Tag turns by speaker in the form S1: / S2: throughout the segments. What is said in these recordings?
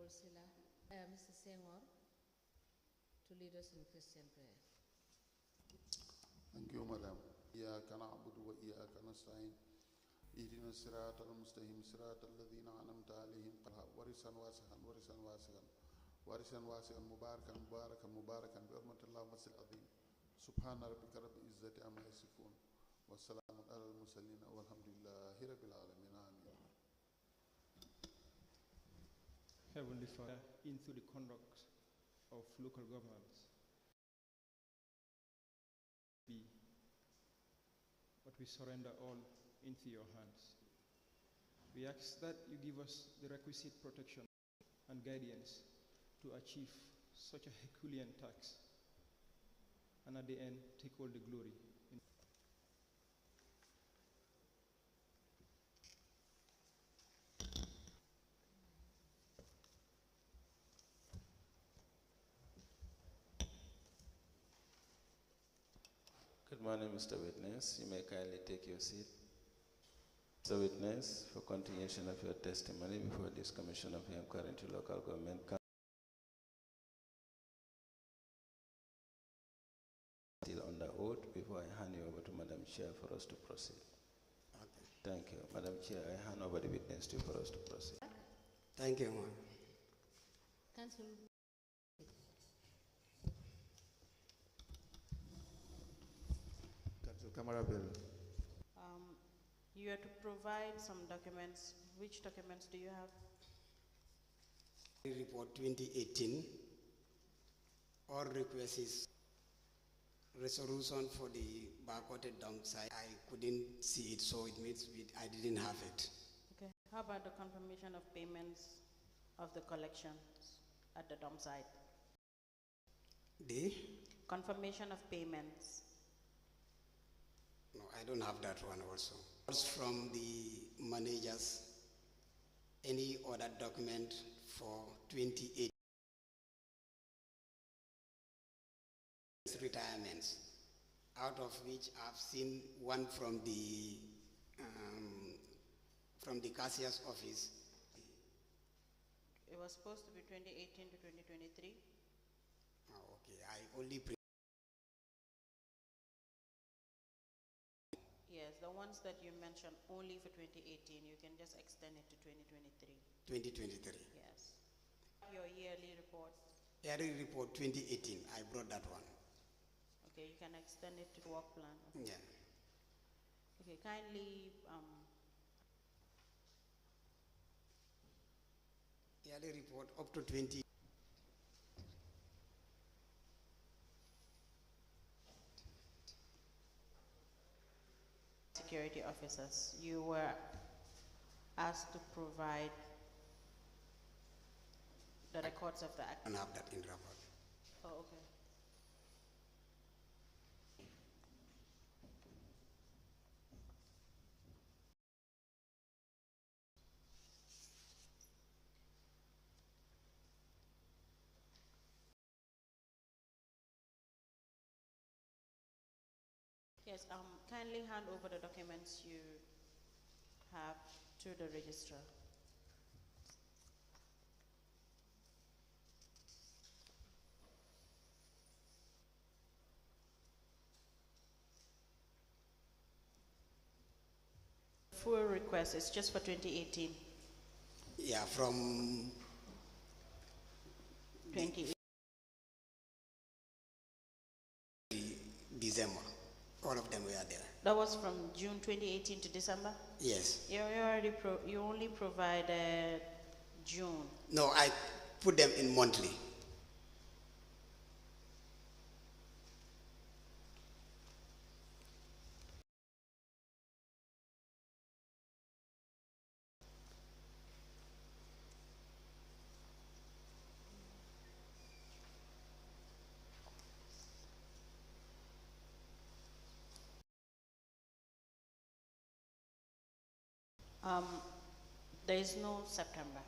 S1: Sila, Mr. Senghor, to lead us in Christian prayer.
S2: Thank you, Madam. إياك نعبد وإياك نستعين اهدنا الصراط المستقيم صراط الذين أنعمت عليهم ورثا واسعا ورثا واسعا ورثا واسعا مباركا مباركا مباركا بحرمة الله المسجد العظيم سبحان ربك رب العزة عما يصفون والسلام على المرسلين والحمد لله رب العالمين آمين.
S3: Heavenly Father, into the conduct of local governments, but we surrender all into your hands. We ask that you give us the requisite protection and guidance to achieve such a Herculean task, and at the end, take all the glory.
S4: Good morning, Mr. Witness. You may kindly take your seat. Mr. Witness, for continuation of your testimony before this Commission of Inquiry into Local Government, still under oath before I hand you over to Madam Chair for us to proceed.
S5: Okay.
S4: Thank you. Madam Chair, I hand over the witness to you for us to proceed.
S5: Thank you, ma'am.
S1: Council.
S2: Camera bill.
S6: You are to provide some documents. Which documents do you have?
S5: Report 2018. All requests is resolution for the backwater dump site. I couldn't see it, so it means I didn't have it.
S6: Okay. How about the confirmation of payments of the collections at the dump site?
S5: The?
S6: Confirmation of payments.
S5: No, I don't have that one also. From the managers, any other document for 2018 retirements, out of which I've seen one from the cashier's office.
S6: It was supposed to be 2018 to 2023.
S5: Oh, okay, I only
S6: Yes, the ones that you mentioned only for 2018, you can just extend it to 2023.
S5: 2023.
S6: Yes. Your yearly report.
S5: Yearly report 2018, I brought that one.
S6: Okay, you can extend it to work plan. Okay.
S5: Yeah.
S6: Okay, kindly
S5: Yearly report up to 20.
S6: Security officers, you were asked to provide the records of the act.
S5: I don't have that in report.
S6: Oh, okay. Yes, kindly hand over the documents you have to the registrar. Full request is just for 2018.
S5: Yeah, from
S6: 2018.
S5: December. All of them were there.
S6: That was from June 2018 to December?
S5: Yes.
S6: You only provided June.
S5: No, I put them in monthly.
S6: There is no September.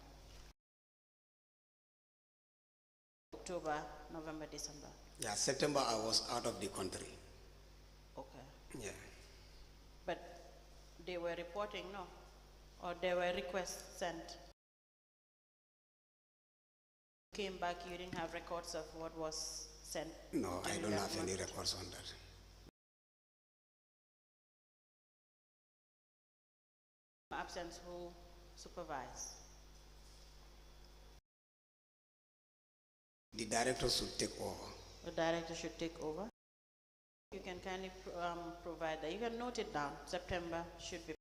S6: October, November, December.
S5: Yeah, September I was out of the country.
S6: Okay.
S5: Yeah.
S6: But they were reporting, no? Or there were requests sent? came back, you didn't have records of what was sent?
S5: No, I
S6: during
S5: don't
S6: that
S5: have any
S6: month?
S5: records on that.
S6: Absence, who supervised?
S5: The director should take over.
S6: The director should take over. You can kindly provide that. You can note it down. September should be.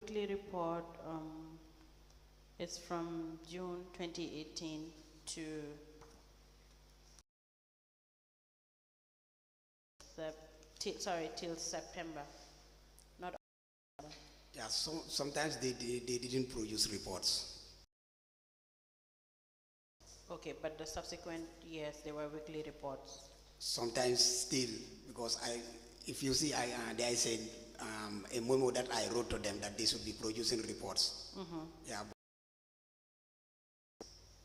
S6: Weekly report is from June 2018 to till September. Not.
S5: Yeah, so sometimes they didn't produce reports.
S6: Okay, but the subsequent years they were weekly reports.
S5: Sometimes still, because if you see, there is a memo that I wrote to them that they should be producing reports. Yeah.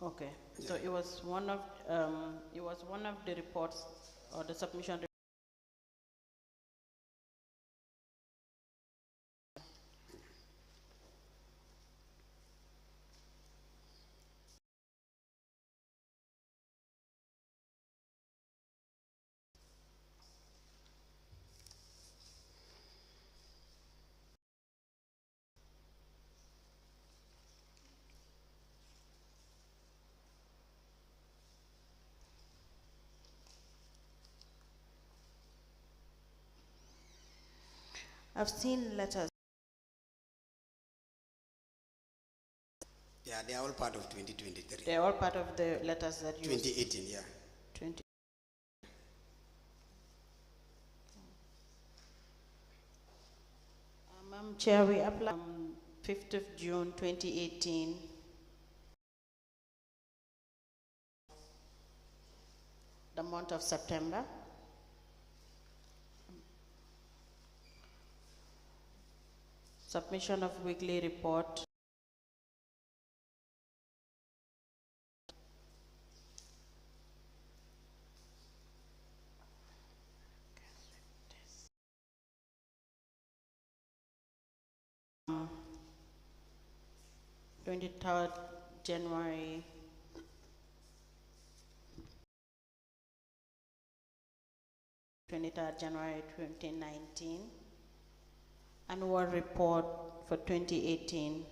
S6: Okay,
S5: Yeah.
S6: so it was one of the reports or the submission. I've seen letters.
S5: Yeah, they are all part of 2023.
S6: They're all part of the letters that you.
S5: 2018, yeah.
S6: 20. Madam Chair, we applied 5th of June 2018. The month of September. Submission of weekly report. Um, 23rd January 2019. Annual report for 2018.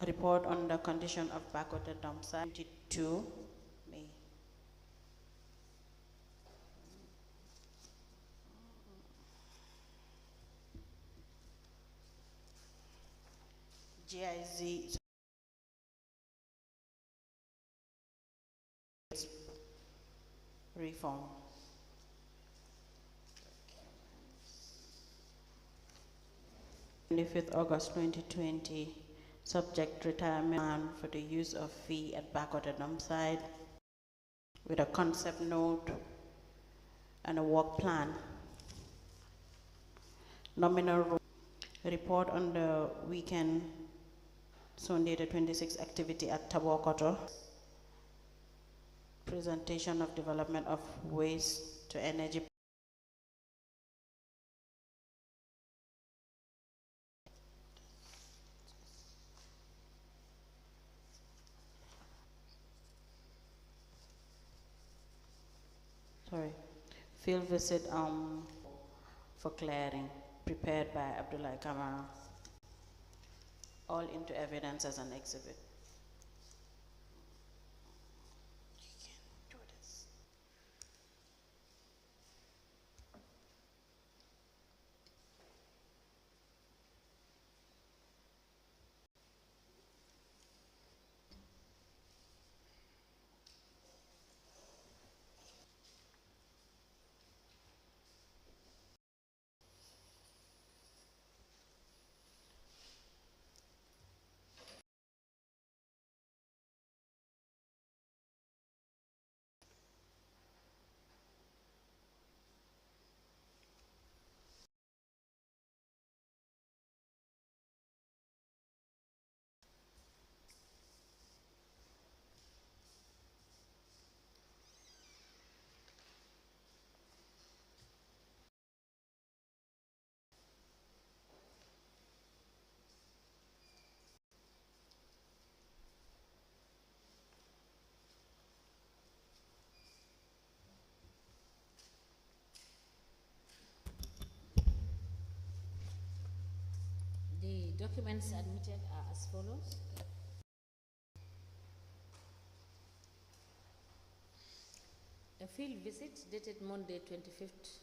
S6: A report on the condition of backwater dump site 22 May. GIZ reform. 25th August 2020, subject retirement plan for the use of fee at backwater dump site with a concept note and a work plan. Nominal report on the weekend Sunday the 26th activity at Tabokoto. Presentation of development of waste to energy. Sorry, field visit for clearing, prepared by Abdullah Kamara, all into evidence as an exhibit.
S1: The documents admitted are as follows. A field visit dated Monday 25th,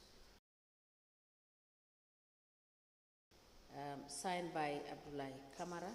S1: signed by Abdullah Kamara.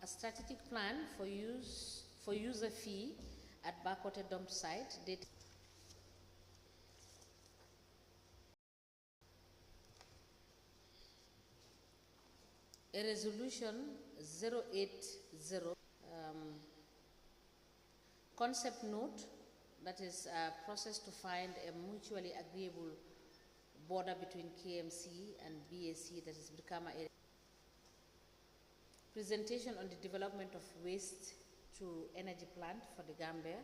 S1: A strategic plan for user fee at backwater dump site dated a resolution 080 concept note, that is a process to find a mutually agreeable border between KMC and BAC, that is Brikama area. Presentation on the development of waste to energy plant for the Gambia.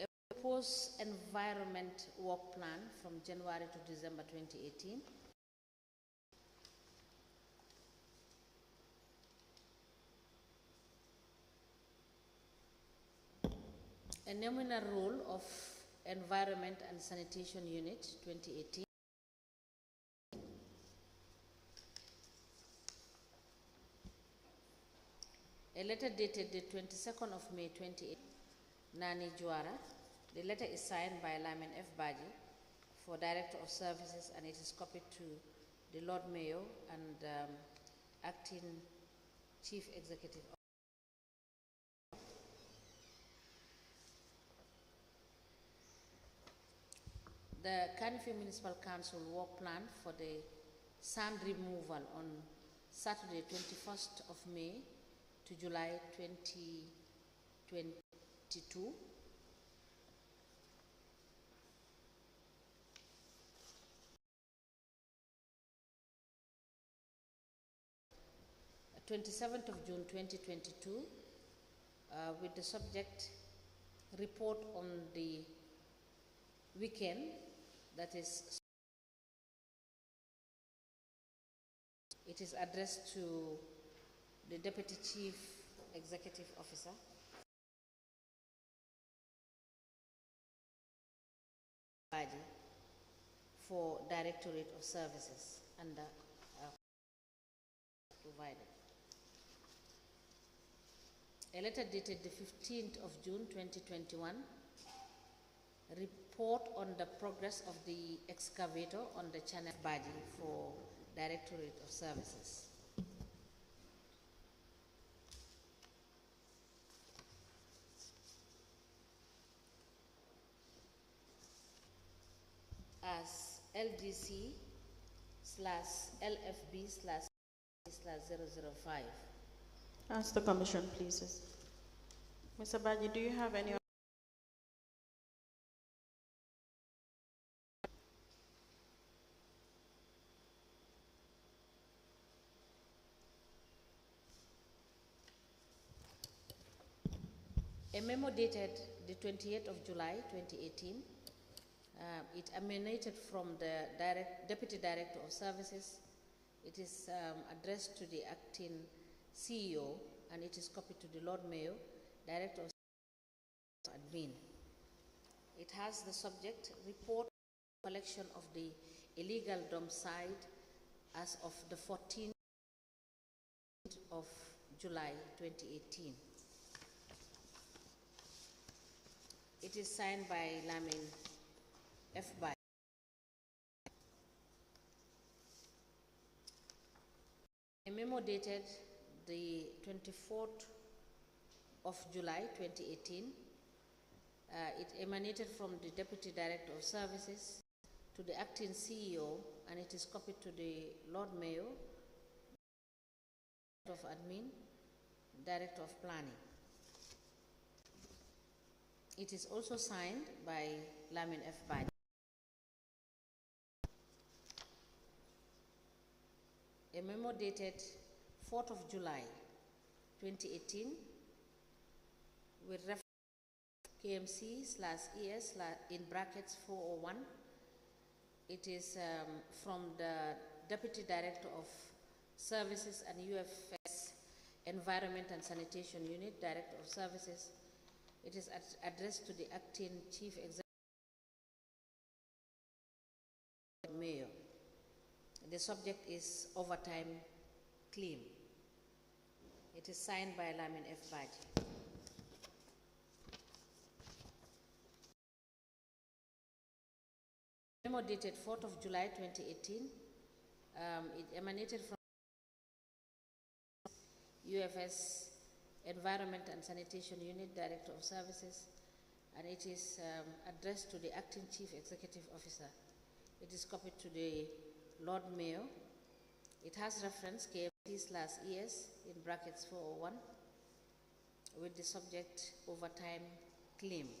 S1: A proposed environment work plan from January to December 2018. A nominal role of Environment and Sanitation Unit 2018. A letter dated the 22nd of May 2018, Nani Juara. The letter is signed by LAMIN BADJIE for Director of Services, and it is copied to the Lord Mayor and Acting Chief Executive Officer. The Kanifing Municipal Council work plan for the sand removal on Saturday 21st of May to July 2022. The 27th of June 2022, with the subject report on the weekend, that is, it is addressed to the Deputy Chief Executive Officer, BADJIE, for Directorate of Services under provided. A letter dated the 15th of June 2021, report on the progress of the excavator on the channel BADJIE for Directorate of Services. As LDC/LFB/005.
S6: As the Commission pleases. Mr. Badjie, do you have any?
S1: A memo dated the 28th of July 2018, it emanated from the Deputy Director of Services. It is addressed to the acting CEO, and it is copied to the Lord Mayor, Director of Admin. It has the subject report collection of the illegal dump site as of the 14th of July 2018. It is signed by LAMIN F. BADJIE. A memo dated the 24th of July 2018. It emanated from the Deputy Director of Services to the acting CEO, and it is copied to the Lord Mayor, Director of Admin, Director of Planning. It is also signed by LAMIN F. BADJIE. A memo dated 4th of July 2018 with reference KMC/ES in brackets 401. It is from the Deputy Director of Services and UFS Environment and Sanitation Unit, Director of Services. It is addressed to the acting Chief Executive Mayor. The subject is overtime claim. It is signed by LAMIN F. BADJIE. Memo dated 4th of July 2018. It emanated from UFS Environment and Sanitation Unit, Director of Services, and it is addressed to the Acting Chief Executive Officer. It is copied to the Lord Mayor. It has reference KMC/ES in brackets 401 with the subject overtime claim.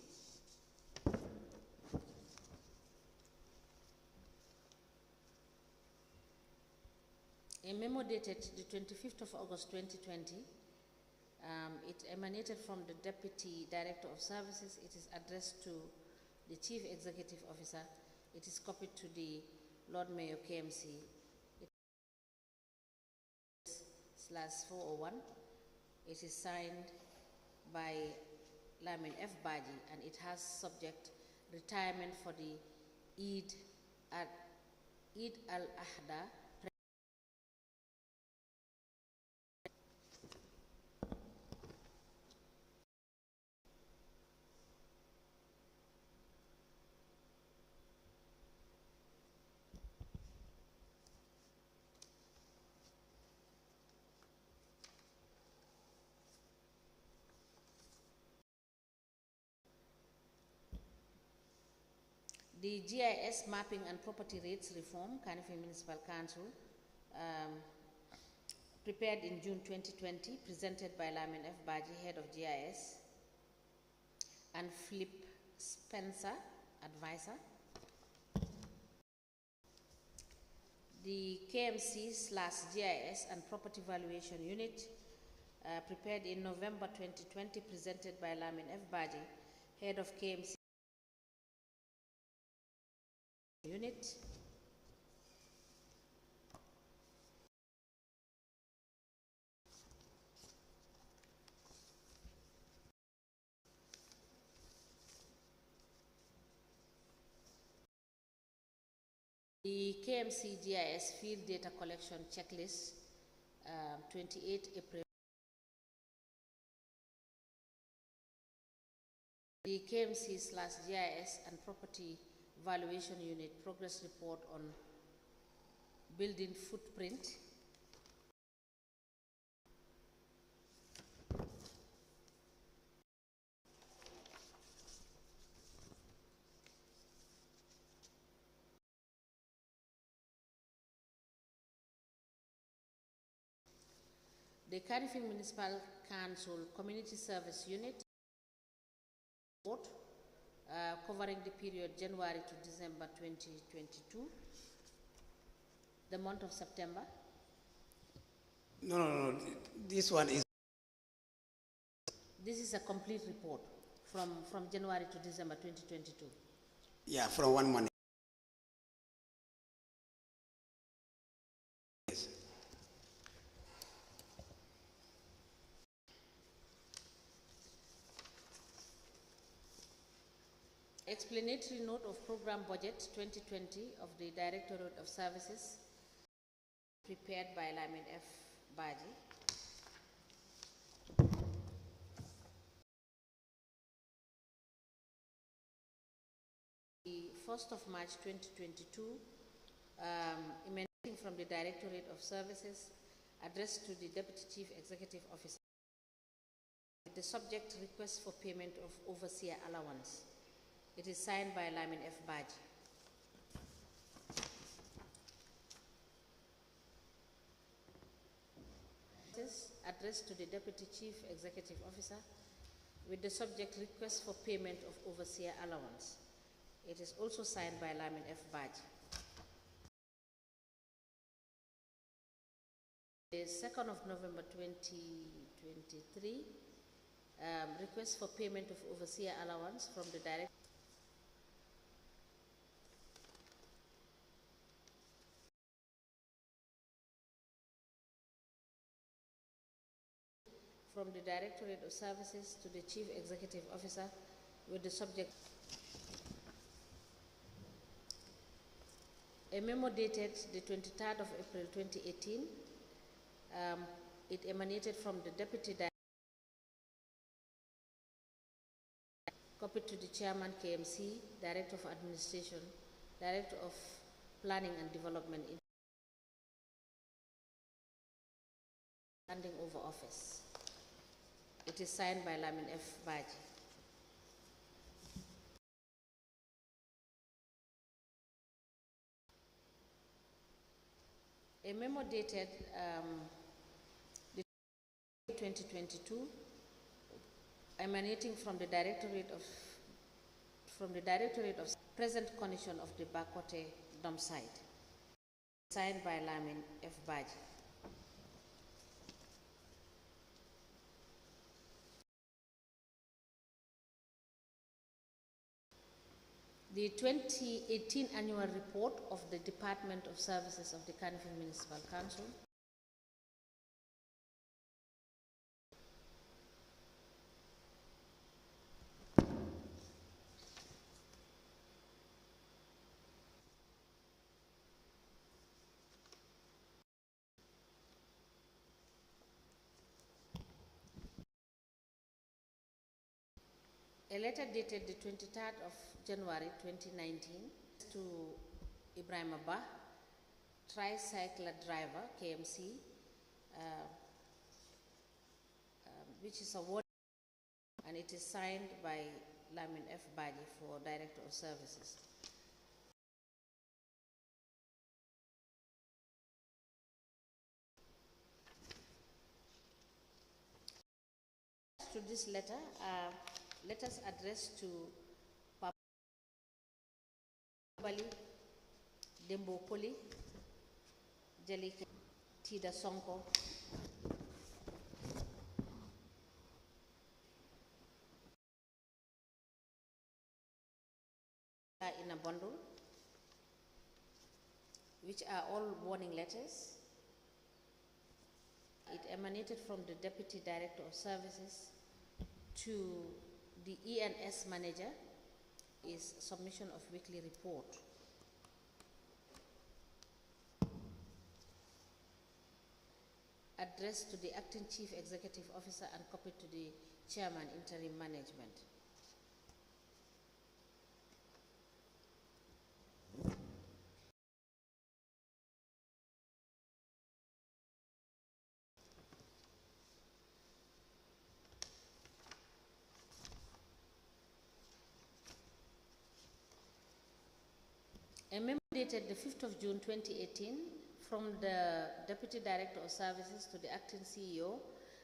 S1: A memo dated the 25th of August 2020, it emanated from the Deputy Director of Services. It is addressed to the Chief Executive Officer. It is copied to the Lord Mayor KMC. /401. It is signed by LAMIN F. BADJIE, and it has subject retirement for the Eid al-Adha. The GIS Mapping and Property Rates Reform, Kanifi Municipal Council, prepared in June 2020, presented by LAMIN F. BADJIE, Head of GIS, and Flip Spencer, Advisor. The KMC/GIS and Property Valuation Unit, prepared in November 2020, presented by LAMIN F. BADJIE, Head of KMC Unit. The KMC GIS Field Data Collection Checklist, 28 April. The KMC/GIS and Property Valuation Unit Progress Report on Building Footprint. The Kanifi Municipal Council Community Service Unit covering the period January to December 2022, the month of September.
S5: No. This one is.
S1: This is a complete report from January to December 2022.
S5: Yeah, from 1 month. Yes.
S1: Explanatory note of Program Budget 2020 of the Directorate of Services, prepared by LAMIN F. BADJIE. The 1st of March 2022, emanating from the Directorate of Services, addressed to the Deputy Chief Executive Officer. The subject request for payment of overseer allowance. It is signed by LAMIN F. BADJIE. Addressed to the Deputy Chief Executive Officer with the subject request for payment of overseer allowance. It is also signed by LAMIN F. BADJIE. The 2nd of November 2023, request for payment of overseer allowance from the Director. From the Directorate of Services to the Chief Executive Officer with the subject. A memo dated the 23rd of April 2018, it emanated from the Deputy Director, copied to the Chairman KMC, Director of Administration, Director of Planning and Development, handing over office. It is signed by LAMIN F. BADJIE. A memo dated 2022, emanating from the Directorate of present condition of the Bakote dump site, signed by LAMIN F. BADJIE. The 2018 annual report of the Department of Services of the Kanifing Municipal Council. A letter dated the 23rd of January 2019 to Ibrahim Abba, tricycle driver, KMC, which is awarded, and it is signed by LAMIN F. BADJIE for Director of Services. To this letter, letters addressed to Bali, Dembo Poli, Jalika Tida Sonko, in a bundle, which are all warning letters. It emanated from the Deputy Director of Services to the ENS manager is submission of weekly report. Addressed to the Acting Chief Executive Officer and copied to the Chairman, Interim Management. A memo dated the 5th of June 2018 from the Deputy Director of Services to the Acting CEO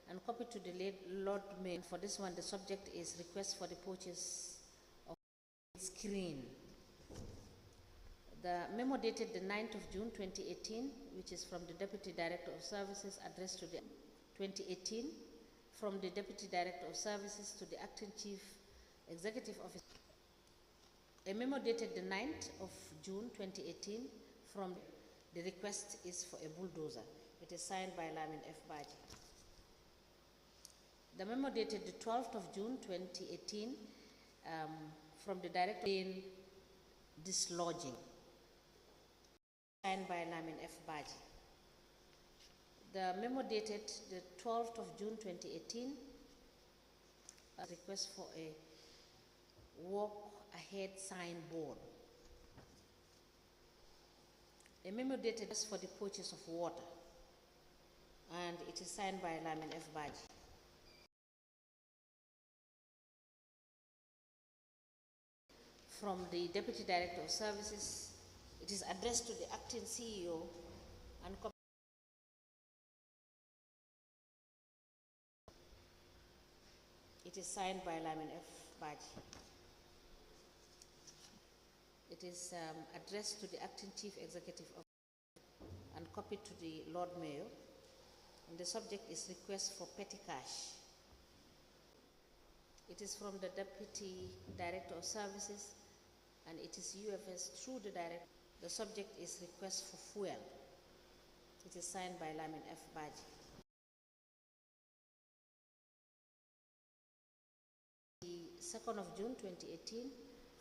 S1: and copied to the late Lord Mayor. For this one, the subject is request for the purchase green. The memo dated the 9th of June 2018, which is from the Deputy Director of Services, addressed to the 2018, from the Deputy Director of Services to the Acting Chief Executive Officer. A memo dated the 9th of June 2018, from the request is for a bulldozer. It is signed by LAMIN F. BADJIE. The memo dated the 12th of June 2018, from the Director in dislodging, signed by LAMIN F. BADJIE. The memo dated the 12th of June 2018, a request for a walk ahead signboard. A memo dated for the purchase of water, and it is signed by LAMIN F. BADJIE. From the Deputy Director of Services, it is addressed to the Acting CEO and it is signed by LAMIN F. BADJIE. It is addressed to the Acting Chief Executive Officer and copied to the Lord Mayor, and the subject is request for petty cash. It is from the Deputy Director of Services, and it is UFS through the Director. The subject is request for fuel. It is signed by LAMIN F. BADJIE. The 2nd of June 2018,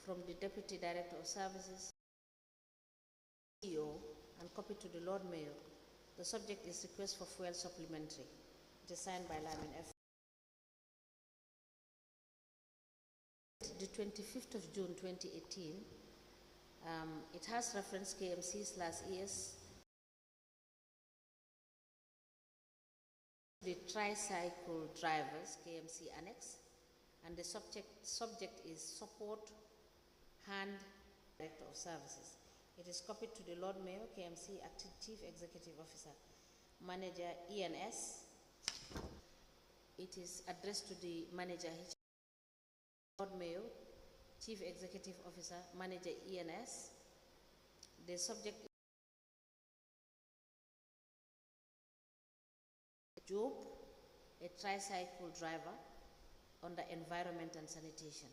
S1: from the Deputy Director of Services, CEO, and copied to the Lord Mayor. The subject is request for fuel supplementary. It is signed by LAMIN F. The 25th of June 2018, it has reference KMC/ES, the tricycle drivers, KMC Annex, and the subject is support hand Director of Services. It is copied to the Lord Mayor, KMC Acting Chief Executive Officer, Manager ENS. It is addressed to the Manager Lord Mayor, Chief Executive Officer, Manager ENS. The subject is Job, a tricycle driver, under Environment and Sanitation.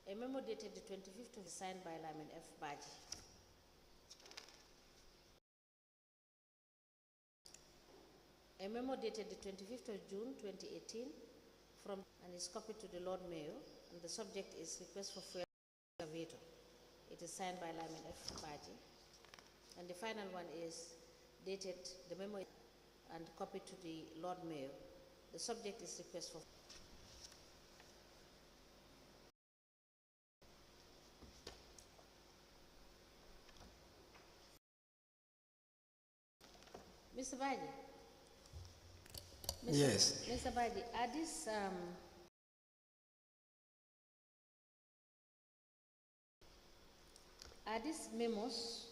S1: A memo dated the 25th of signed by LAMIN F. BADJIE. A memo dated the 25th of June 2018, and is copied to the Lord Mayor, and the subject is request for fuel excavator. It is signed by LAMIN F. BADJIE. And the final one is dated, the memo, and copied to the Lord Mayor. The subject is request for Mr. BADJIE.
S5: Yes.
S1: Mr. BADJIE, are these memos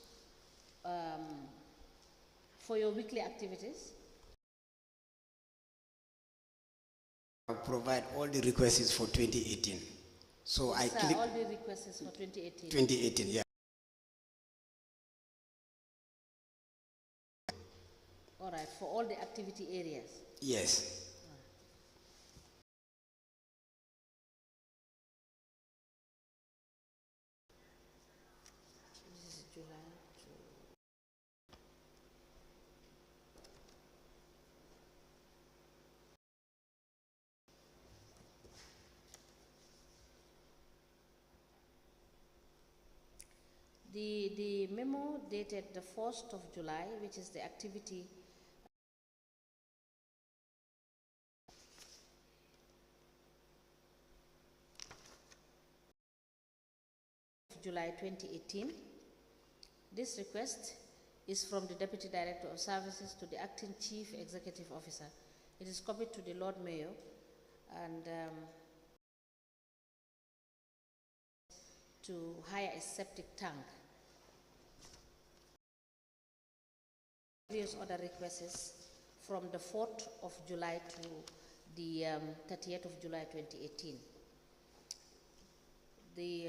S1: for your weekly activities?
S5: I provide all the requests for 2018. So I click
S1: all the requests for 2018.
S5: 2018, yeah.
S1: All right, for all the activity areas?
S5: Yes.
S1: This is July to the memo dated the 1st of July, which is the activity July 2018. This request is from the Deputy Director of Services to the Acting Chief Executive Officer. It is copied to the Lord Mayor, and to hire a septic tank various other requests from the 4th of July to the 30th of July 2018. The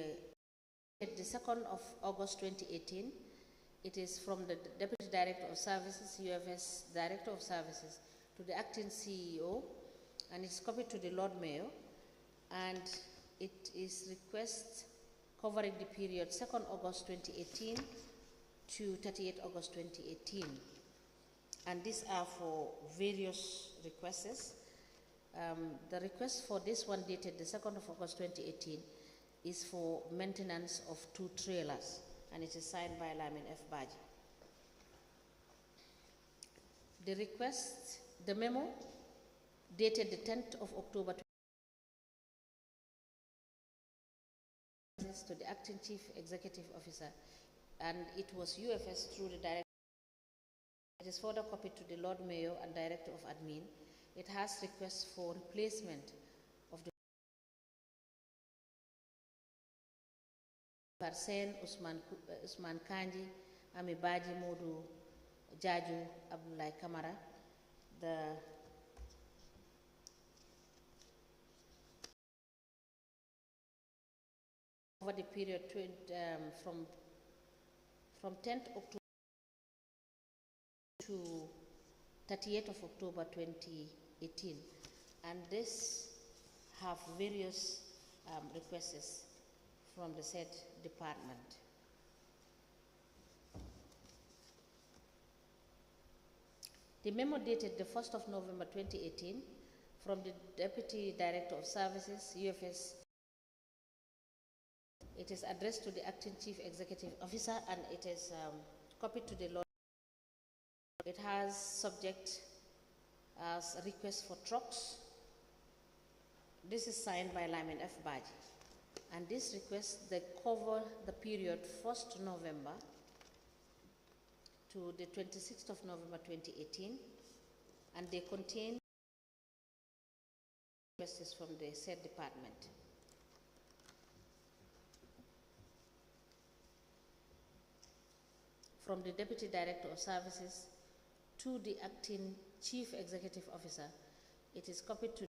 S1: 2nd of August 2018, it is from the Deputy Director of Services, UFS Director of Services, to the Acting CEO, and it's copied to the Lord Mayor, and it is request covering the period 2nd August 2018 to 30th August 2018. And these are for various requests. The request for this one dated the 2nd of August 2018 is for maintenance of 2 trailers, and it is signed by LAMIN F. BADJIE. The request, the memo dated the 10th of October to the Acting Chief Executive Officer, and it was UFS through the Director. It is further copied to the Lord Mayor and Director of Admin. It has requests for replacement of the Parsen, Usman Kanji, Ami Badjie, Modu Jaju, Abdullah Kamara. Over the period from 10th October to 30th of October 2018, and this have various requests from the said department. The memo dated the 1st of November 2018 from the Deputy Director of Services, UFS. It is addressed to the Acting Chief Executive Officer, and it is copied to the Lord. It has subject as a request for trucks. This is signed by LAMIN F. BADJIE. And this request, they cover the period 1st November to the 26th of November 2018, and they contain requests from the said department. From the Deputy Director of Services to the Acting Chief Executive Officer, it is copied to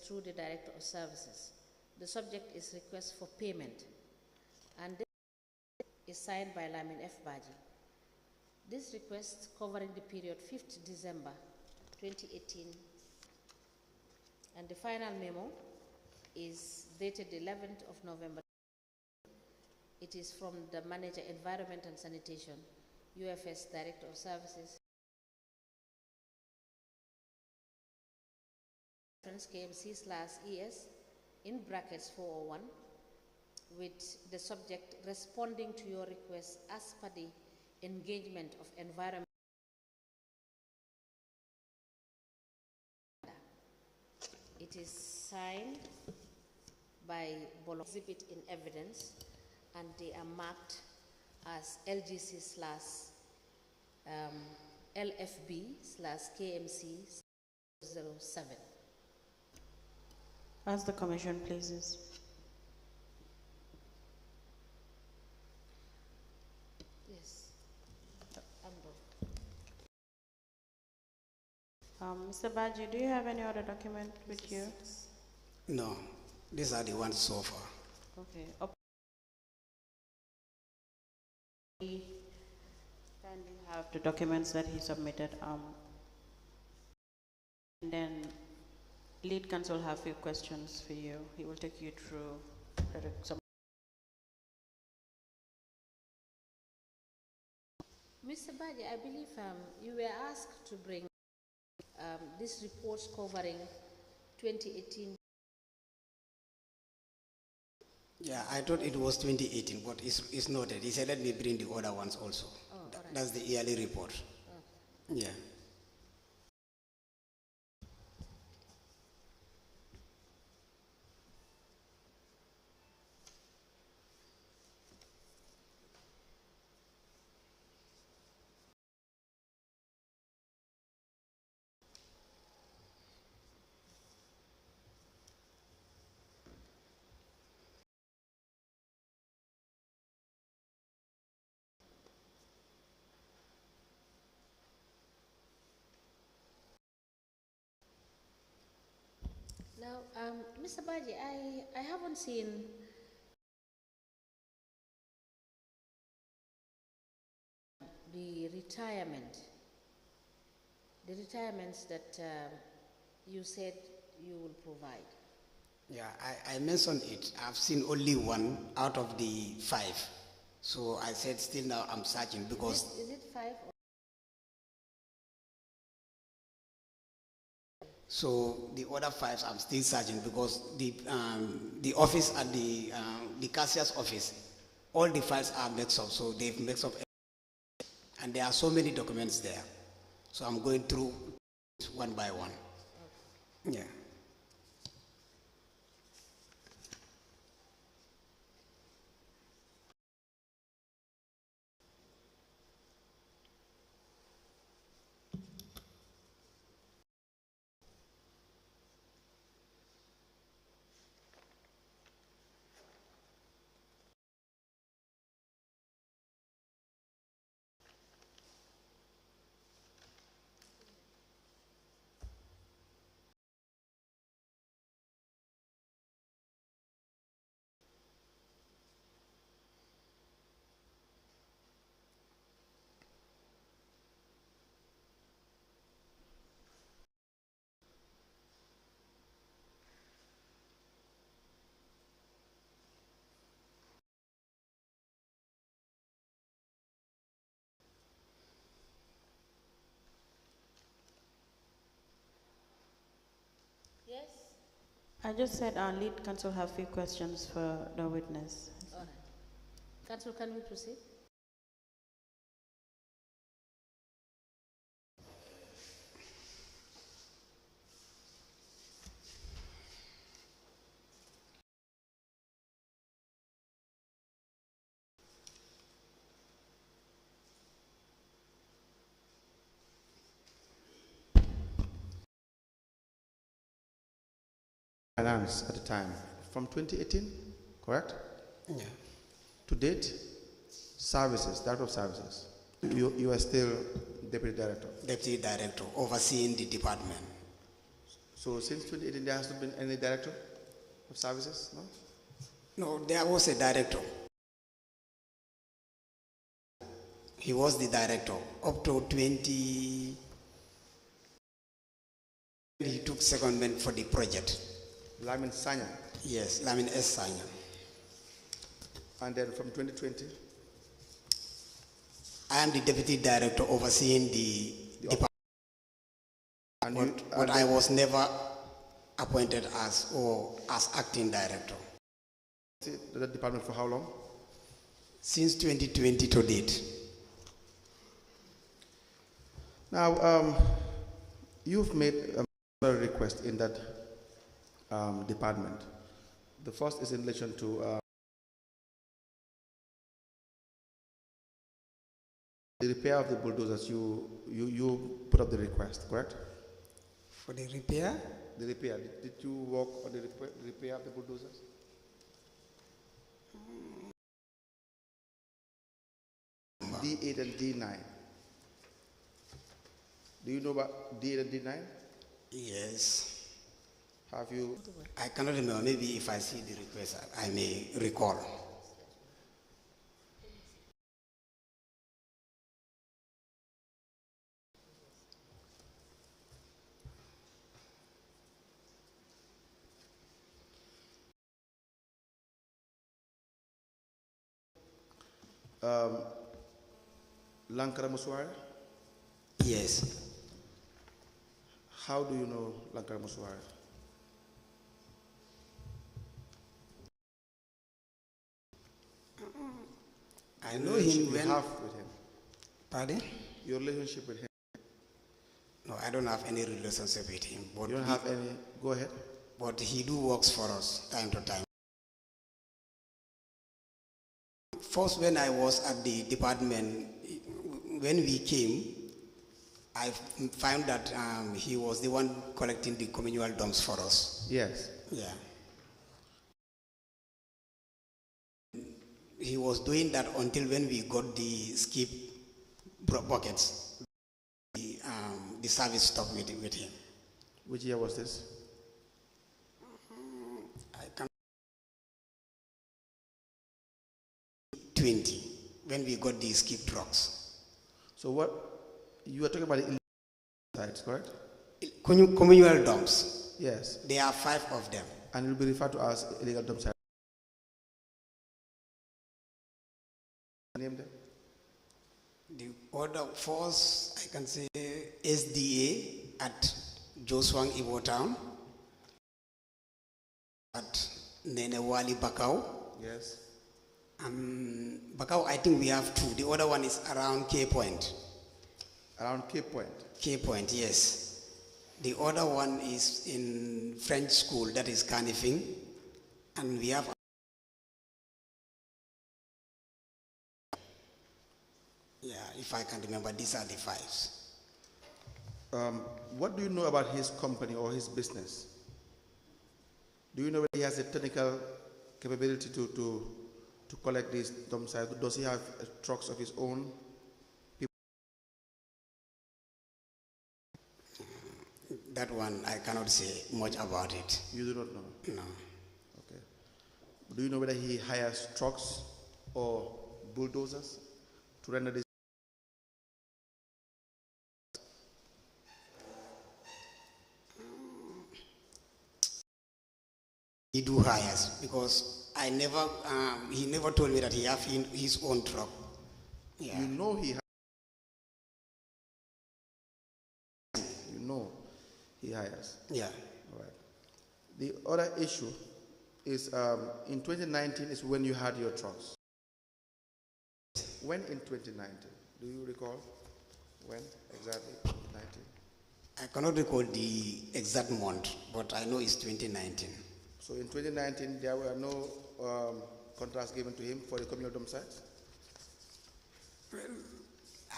S1: through the Director of Services. The subject is request for payment, and this is signed by LAMIN F. BADJIE. This request covering the period 5th December 2018, and the final memo is dated the 11th of November. It is from the Manager, Environment and Sanitation, UFS Director of Services, KMC/ES in brackets 401, with the subject responding to your request as per the engagement of environment. It is signed by Bolo exhibit in evidence, and they are marked as LGC/LFB/KMC 07.
S6: As the Commission pleases.
S1: Yes.
S6: Mr. Badjie, do you have any other document with you?
S5: No, these are the ones so far.
S6: Okay. Kindly have the documents that he submitted, and then lead counsel have a few questions for you. He will take you through some.
S1: Mr. Badjie, I believe you were asked to bring these reports covering 2018.
S5: Yeah, I thought it was 2018, but it's noted. He said, let me bring the other ones also.
S1: Oh, all right.
S5: That's the yearly report.
S1: Okay.
S5: Yeah.
S1: Now, Mr. Badjie, I haven't seen the retirements that you said you will provide.
S5: Yeah, I mentioned it. I've seen only one out of the 5. So I said still now I'm searching because...
S1: Is it 5?
S5: So the other 5 I'm still searching because the office at the cashier's office, all the files are mixed up. So they've mixed up, and there are so many documents there. So I'm going through one by one. Okay. Yeah.
S1: Yes?
S6: I just said our lead counsel have few questions for the witness.
S1: All right. Counsel, can we proceed?
S2: Finance at the time, from 2018, correct?
S5: Yeah.
S2: To date, services, Director of Services, you are still Deputy Director?
S5: Deputy Director, overseeing the department.
S2: So since 2018, there has not been any Director of Services, no?
S5: No, there was a director. He was the director up to 20. He took secondment for the project.
S2: LAMIN Sanya?
S5: Yes, LAMIN S. Sanya.
S2: And then from 2020?
S5: I am the deputy director overseeing the department. But I was never appointed as acting director.
S2: The department for how long?
S5: Since 2020 to date.
S2: Now, you've made a request in that department. The first is in relation to the repair of the bulldozers. You put up the request, correct?
S5: For the repair?
S2: The repair. Did you work on the repair of the bulldozers? D8 and D9. Do you know about D8 and D9?
S5: Yes.
S2: Have you?
S5: I cannot remember. Maybe if I see the request, I may recall.
S2: Lankara Muswara?
S5: Yes.
S2: How do you know Lankara Muswara?
S5: I know him well.
S2: You have with him?
S5: Pardon?
S2: Your relationship with him?
S5: No, I don't have any relationship with him. But
S2: you don't have any? Go ahead.
S5: But he do works for us time to time. First, when I was at the department, when we came, I found that he was the one collecting the communal dumps for us.
S2: Yes.
S5: Yeah. He was doing that until when we got the skip buckets. The service stopped with him.
S2: Which year was this?
S5: I can 20 when we got these skip trucks.
S7: So what you are talking about the illegal sites, correct?
S5: Communal dumps.
S7: Yes.
S5: There are 5 of them.
S7: And it will be referred to as illegal dump sites. Name them.
S5: The other force, I can say SDA at Joswang Ibo Town, at Nenewali Bakau.
S7: Yes.
S5: Bakau, I think we have 2. The other one is around K Point.
S7: Around Cape Point.
S5: K Point, yes. The other one is in French school, that is Canifing. And we have if I can remember, these are the 5s.
S7: What do you know about his company or his business? Do you know whether he has a technical capability to collect these dump sites? Does he have trucks of his own?
S5: That one, I cannot say much about it.
S7: You do not know?
S5: No.
S7: Okay. Do you know whether he hires trucks or bulldozers to render this?
S5: He do hires because I never, he never told me that he have his own truck. Yeah.
S7: You know he has. You know he hires.
S5: Yeah.
S7: All right. The other issue is in 2019 is when you had your trucks. When in 2019? Do you recall? When exactly? 2019.
S5: I cannot recall the exact month, but I know it's 2019.
S7: So in 2019, there were no contracts given to him for the communal dump sites?
S5: Well,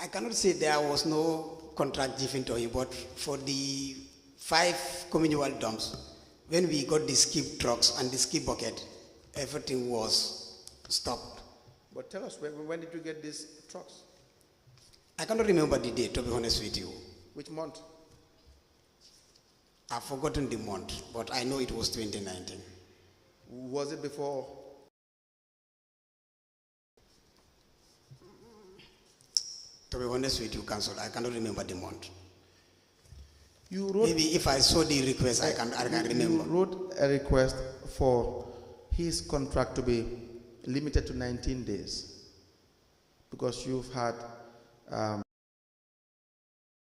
S5: I cannot say there was no contract given to him, but for the 5 communal dumps, when we got the skip trucks and the skip bucket, everything was stopped.
S7: But tell us, when did you get these trucks?
S5: I cannot remember the date, to be honest with you.
S7: Which month?
S5: I've forgotten the month, but I know it was 2019.
S7: Was it before?
S5: To be honest with you, Council, I cannot remember the month.
S7: You wrote,
S5: maybe if I saw the request, I can remember.
S7: You wrote a request for his contract to be limited to 19 days because you've had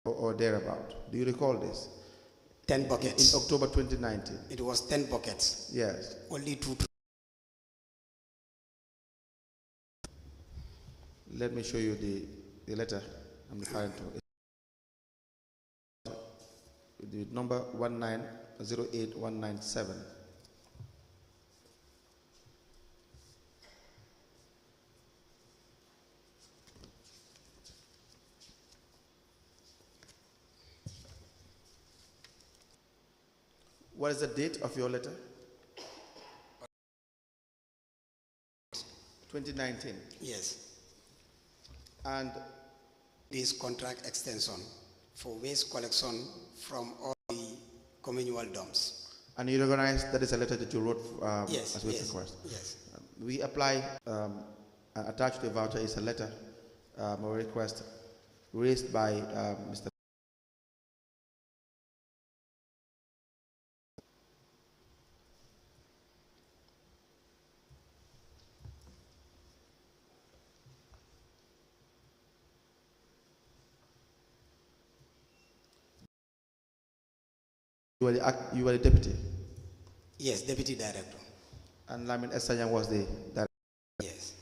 S7: or thereabout. Do you recall this?
S5: 10 buckets.
S7: In October 2019.
S5: It was 10 buckets.
S7: Yes.
S5: Only 2.
S7: Let me show you the letter I'm referring to. The number 1908197. What is the date of your letter? 2019.
S5: Yes.
S7: And
S5: this contract extension for waste collection from all the communal dumps. And
S7: you recognize that is a letter that you wrote
S5: yes,
S7: as waste
S5: yes,
S7: request?
S5: Yes.
S7: We apply, attached to the voucher is a letter or request raised by Mr. You were the deputy?
S5: Yes, deputy director.
S7: And Lamin Esanyang was the director?
S5: Yes.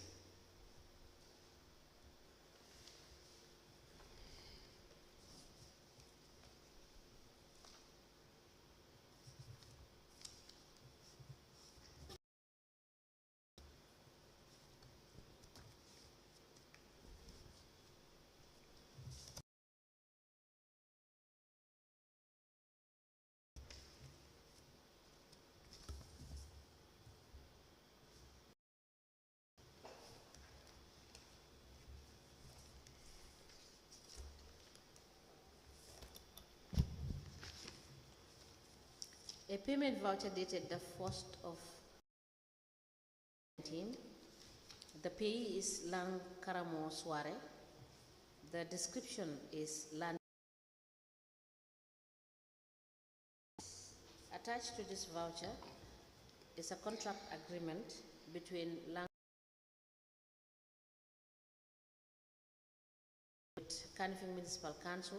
S1: A payment voucher dated the 1st of 19. The payee is Lang Karamo Soare. The description is land. Attached to this voucher is a contract agreement between Lang with Kanifing Municipal Council.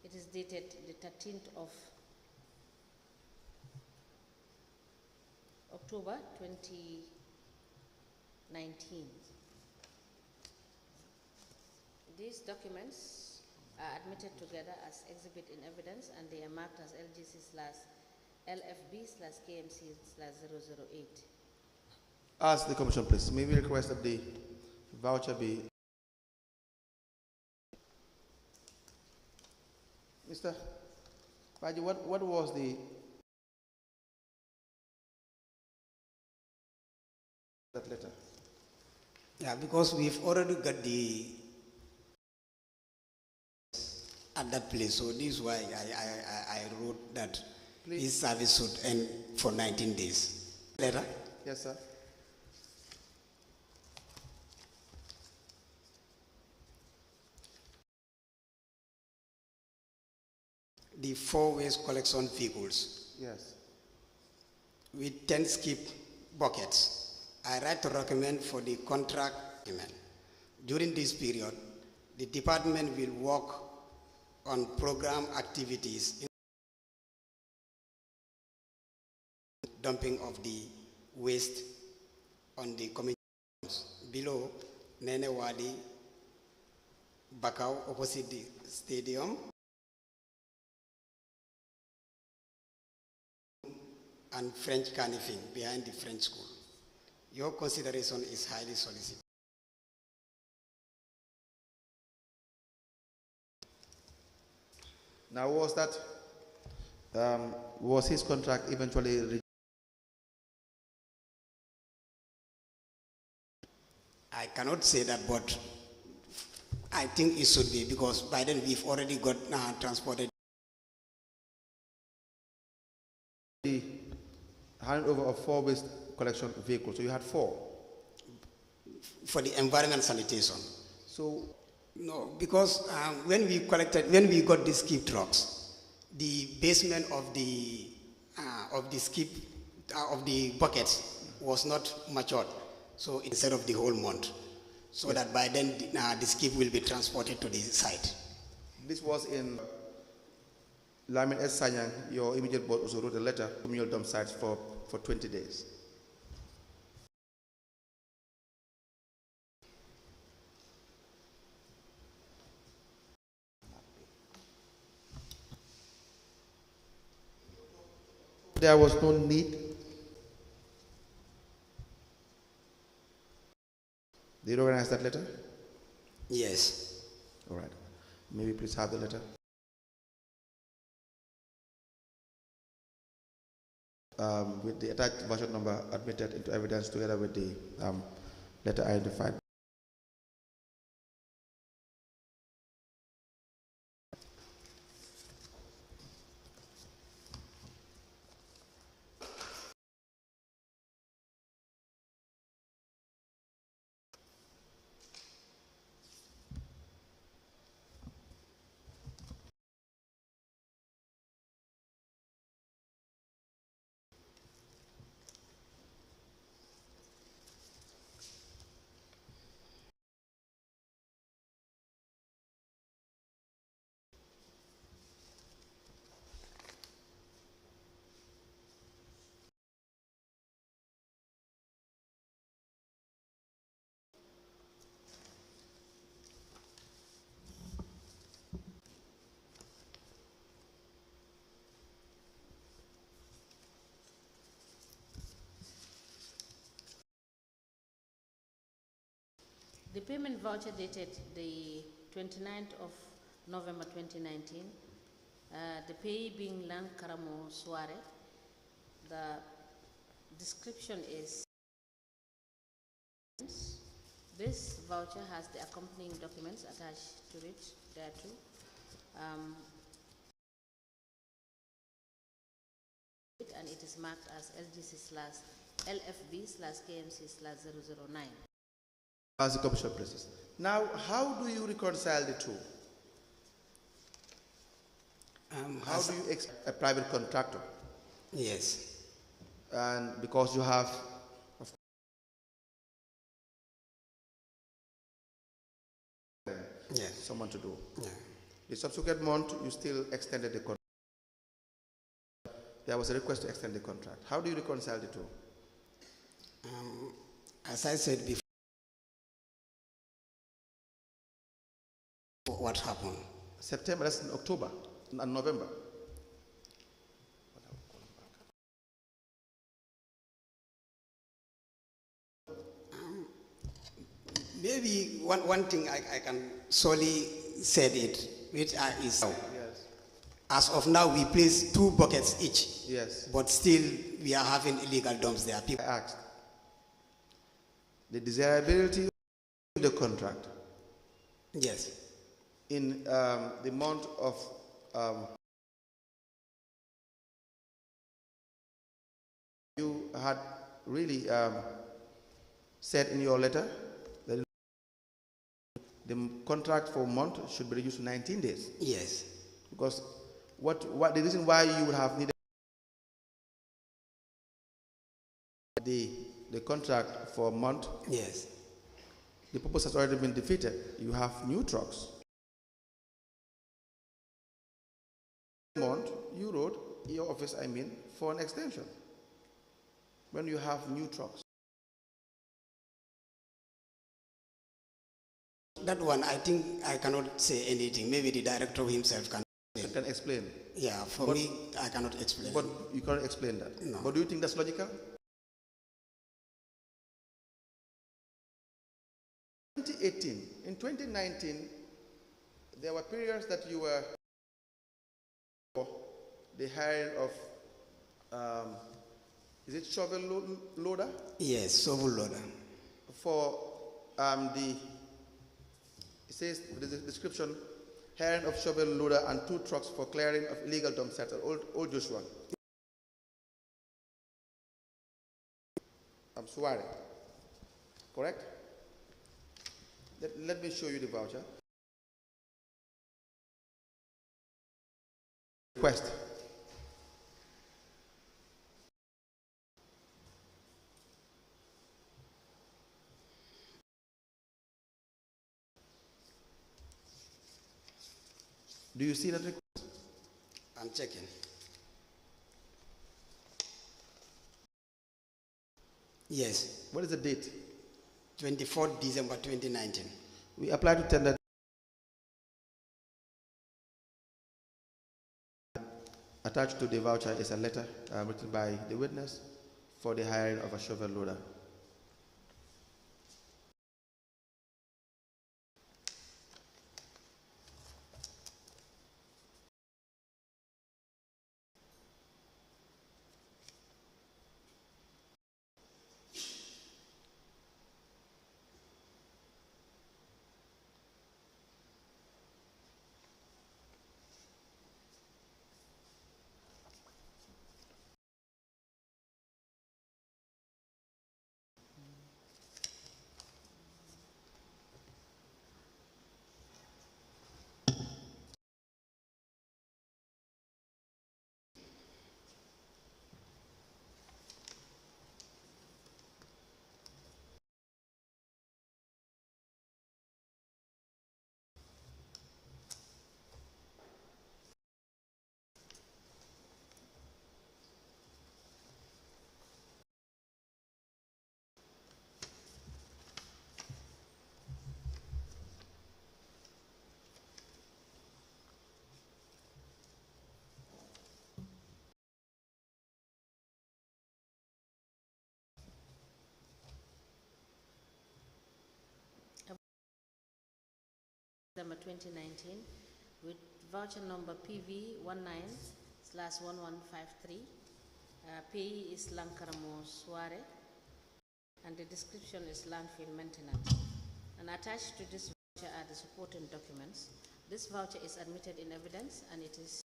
S1: It is dated the 13th of October 2019. These documents are admitted together as exhibit in evidence, and they are marked as LGC/LFB/KMC/008.
S7: Ask the Commission, please. May we request that the voucher be... Mr. Badjie, what was the... that letter?
S5: Yeah, because we've already got the at that place, so this is why I wrote that
S7: Please.
S5: his service should end for 19 days. Letter?
S7: Yes, sir.
S5: The 4 waste collection vehicles
S7: Yes.
S5: with 10 skip buckets. I write to recommend for the contract payment. During this period, the department will work on program activities in dumping of the waste on the community below Nene Wadi, Bakau, opposite the stadium, and French Canifing behind the French school. Your consideration is highly solicited.
S7: Now, was that, was his contract eventually
S5: I cannot say that, but I think it should be, because by then we've already got transported.
S7: the handover of 4 waste collection vehicles? So you had 4.
S5: For the environment sanitation.
S7: So
S5: No, because when we got the skip trucks, the basement of the buckets was not matured. So instead of the whole month, so
S7: yes,
S5: that by then the skip will be transported to the site.
S7: this was in LAMIN S. Sanyang. Your immediate board also wrote a letter to communal dump sites for 20 days. There was no need. Did you organize that letter?
S5: Yes.
S7: All right. May we please have the letter? With the attached version number admitted into evidence together with the letter identified.
S1: The payment voucher dated the 29th of November 2019, the payee being Lang Karamo Soare. The description is, this voucher has the accompanying documents attached to it thereto. and it is marked as LGC/LFB/KMC/009.
S7: As the commission places. Now, how do you reconcile the two? How do you a private contractor?
S5: Yes.
S7: And because you have someone to do.
S5: Yeah.
S7: The subsequent month, you still extended the contract. There was a request to extend the contract. How do you reconcile the two?
S5: As I said before, what happened?
S7: September, that's in October and November.
S5: Maybe one thing I can solely say it, which is
S7: Yes.
S5: as of now we place 2 buckets each.
S7: Yes.
S5: But still we are having illegal dumps there. People
S7: I asked the desirability of the contract.
S5: Yes.
S7: In the month of you had really said in your letter that the contract for a month should be reduced to 19 days.
S5: Yes.
S7: Because what the reason why you would have needed the contract for a month,
S5: Yes.
S7: the purpose has already been defeated. You have new trucks. Month you wrote your office, for an extension when you have new trucks.
S5: That one, I think I cannot say anything. Maybe the director himself can.
S7: You can explain.
S5: Yeah, for me, I cannot explain.
S7: But you cannot explain that.
S5: No.
S7: But do you think that's logical? 2018, in 2019, there were periods that you were for the hiring of, is it shovel loader?
S5: Yes, shovel loader.
S7: For it says the description, hiring of shovel loader and 2 trucks for clearing of illegal dump sites at Old Joshua. I'm swearing. Correct? Let me show you the voucher. Request. Do you see that request?
S5: I'm checking. Yes.
S7: What is the date?
S5: 24th December 2019.
S7: We applied to tender. Attached to the voucher is a letter written by the witness for the hiring of a shovel loader.
S1: December 2019 with voucher number PV19/1153. Payee is Lankaramo Suare and the description is landfill maintenance. And attached to this voucher are the supporting documents. This voucher is admitted in evidence and it is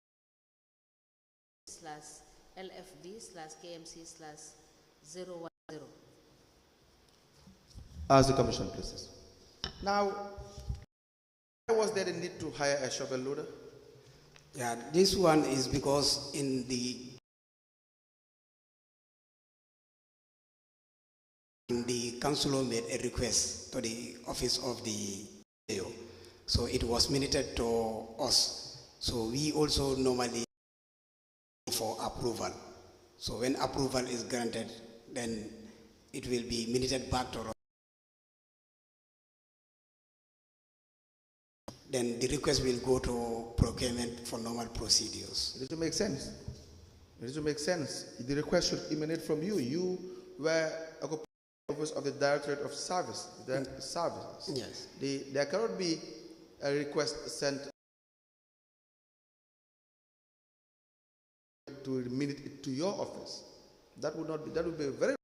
S1: LFD/KMC/010.
S7: As the commission places. Now, why was there a need to hire a shovel loader?
S5: Yeah, this one is because in the councilor made a request to the office of the AO. So it was minuted to us. So we also normally for approval. So when approval is granted, then it will be minuted back to us. Then the request will go to procurement for normal procedures.
S7: It doesn't make sense. It doesn't make sense. The request should emanate from you. You were occupying the office of the Directorate of Services.
S5: Yes.
S7: There cannot be a request sent to remit it to your office. That would not be. That would be very.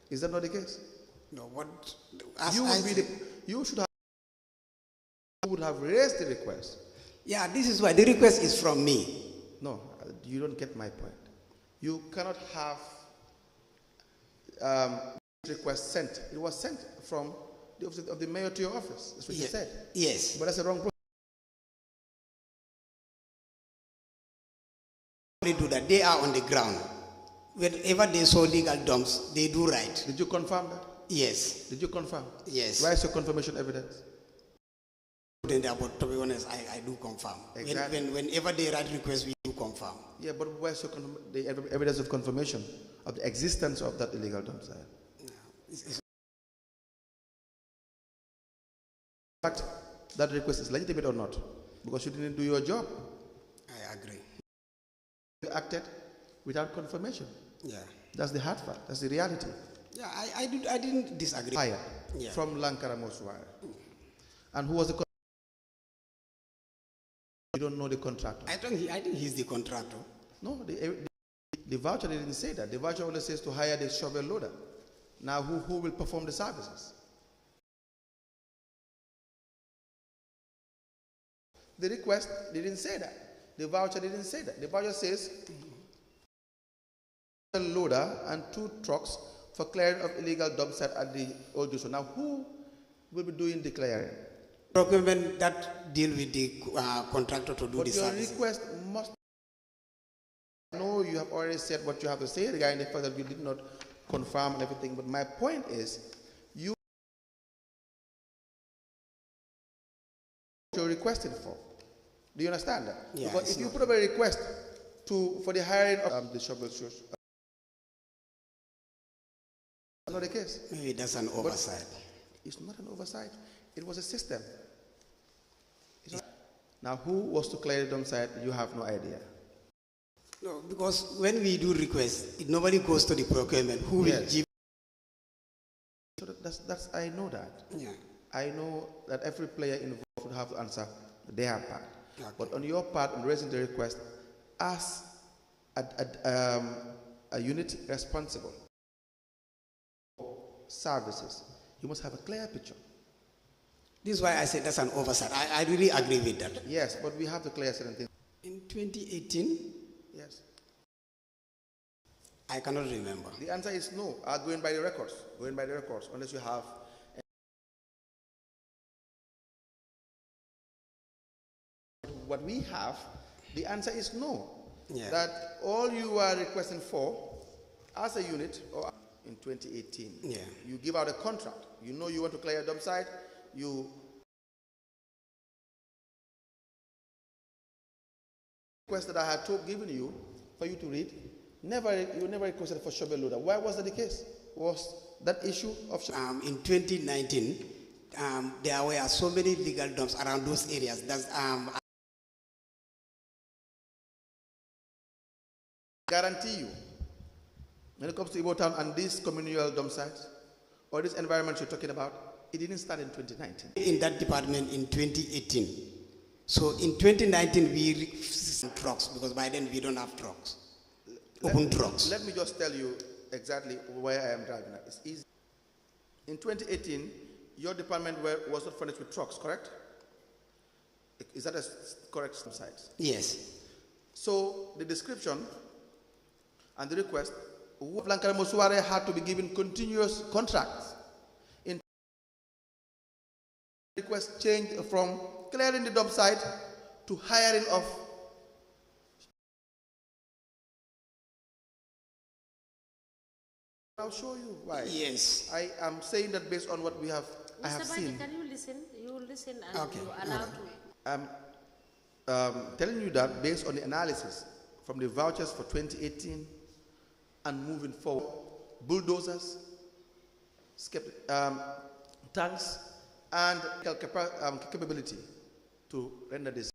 S7: Is that not the case?
S5: No. What?
S7: You should have. You would have raised the request.
S5: Yeah, this is why the request is from me.
S7: No, you don't get my point. You cannot have request sent. It was sent from the office of the mayor to your office. That's what you said.
S5: Yes.
S7: But that's the wrong process.
S5: They do that. They are on the ground. Whenever they saw legal dumps, they do right.
S7: Did you confirm that?
S5: Yes.
S7: Did you confirm?
S5: Yes.
S7: Where is your confirmation evidence?
S5: But to be honest, I do confirm.
S7: Exactly.
S5: Whenever they write requests, we do confirm.
S7: Yeah, but where's your the evidence of confirmation of the existence of that illegal dump site?
S5: It's
S7: In fact, that request is legitimate or not? Because you didn't do your job.
S5: I agree.
S7: You acted without confirmation.
S5: Yeah.
S7: That's the hard fact. That's the reality.
S5: Yeah, I didn't disagree.
S7: Hired from Lankara Moswara. And who was the You don't know the contractor.
S5: I think he's the contractor.
S7: No, the voucher didn't say that. The voucher only says to hire the shovel loader. Now, who will perform the services? The request didn't say that. The voucher didn't say that. The voucher says a loader and 2 trucks for clearing of illegal dump site at the old Joshua. Now, who will be doing the clearing?
S5: Procurement that deal with the contractor to do the service.
S7: But your request must. No, you have already said what you have to say regarding the fact that you did not confirm and everything. But my point is, you're requesting for. Do you understand that?
S5: Yeah,
S7: because if you put up a request for the hiring of the shovel shoes, that's not the case.
S5: Maybe that's an oversight.
S7: But it's not an oversight. It was a system. Now, who was to clear the dump site? You have no idea.
S5: No, because when we do requests, it normally goes to the procurement. Who will give?
S7: So that's I know that.
S5: Yeah.
S7: I know that every player involved would have to answer their part.
S5: Okay.
S7: But on your part, in raising the request, as a unit responsible for services, you must have a clear picture.
S5: This is why I said that's an oversight. I really agree with that.
S7: Yes, but we have to clear certain things.
S5: In 2018?
S7: Yes.
S5: I cannot remember.
S7: The answer is no. Going by the records. Going by the records, unless you have. What we have, the answer is no.
S5: Yeah.
S7: That all you are requesting for, as a unit, or in 2018, you give out a contract. You know you want to clear a dump site. You request that I had given you for you to read. You never requested for shovel loader. Why was that the case? Was that issue of
S5: in 2019, there were so many legal dumps around those areas. That's
S7: guarantee you, when it comes to Igbo Town and these communal dump sites or this environment you're talking about, it didn't start in 2019.
S5: In that department in 2018. So in 2019 we trucks, because by then we don't have trucks. Open trucks.
S7: Let me just tell you exactly where I am driving at. It's easy. In 2018, your department was not furnished with trucks, correct? Is that a correct site?
S5: Yes.
S7: So the description And the request, Lankara Mosuare had to be given continuous contracts. In request changed from clearing the dump site to hiring of I'll show you why.
S5: Yes.
S7: I am saying that based on what I have
S1: Mr.
S7: seen.
S1: Can you listen? You will listen and
S5: Okay.
S1: you allow to.
S7: I'm telling you that based on the analysis from the vouchers for 2018 and moving forward, bulldozers, tanks, and capability to render this,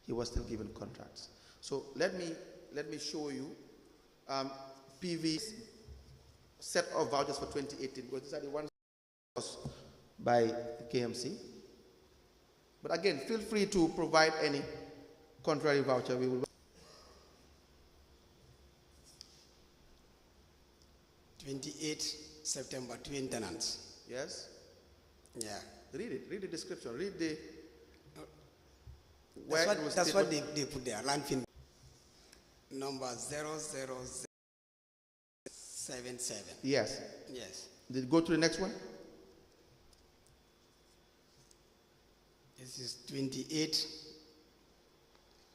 S7: he was still given contracts. So let me show you PV's set of vouchers for 2018, because these are the ones by KMC. But again, feel free to provide any contrary voucher. We will.
S5: 28 September, 2 tenants.
S7: Yes?
S5: Yeah.
S7: Read it. Read the description. Read the.
S5: That's what they put there. Landfill number 00077.
S7: Yes.
S5: Yes.
S7: Did it go to the next one?
S5: This is 28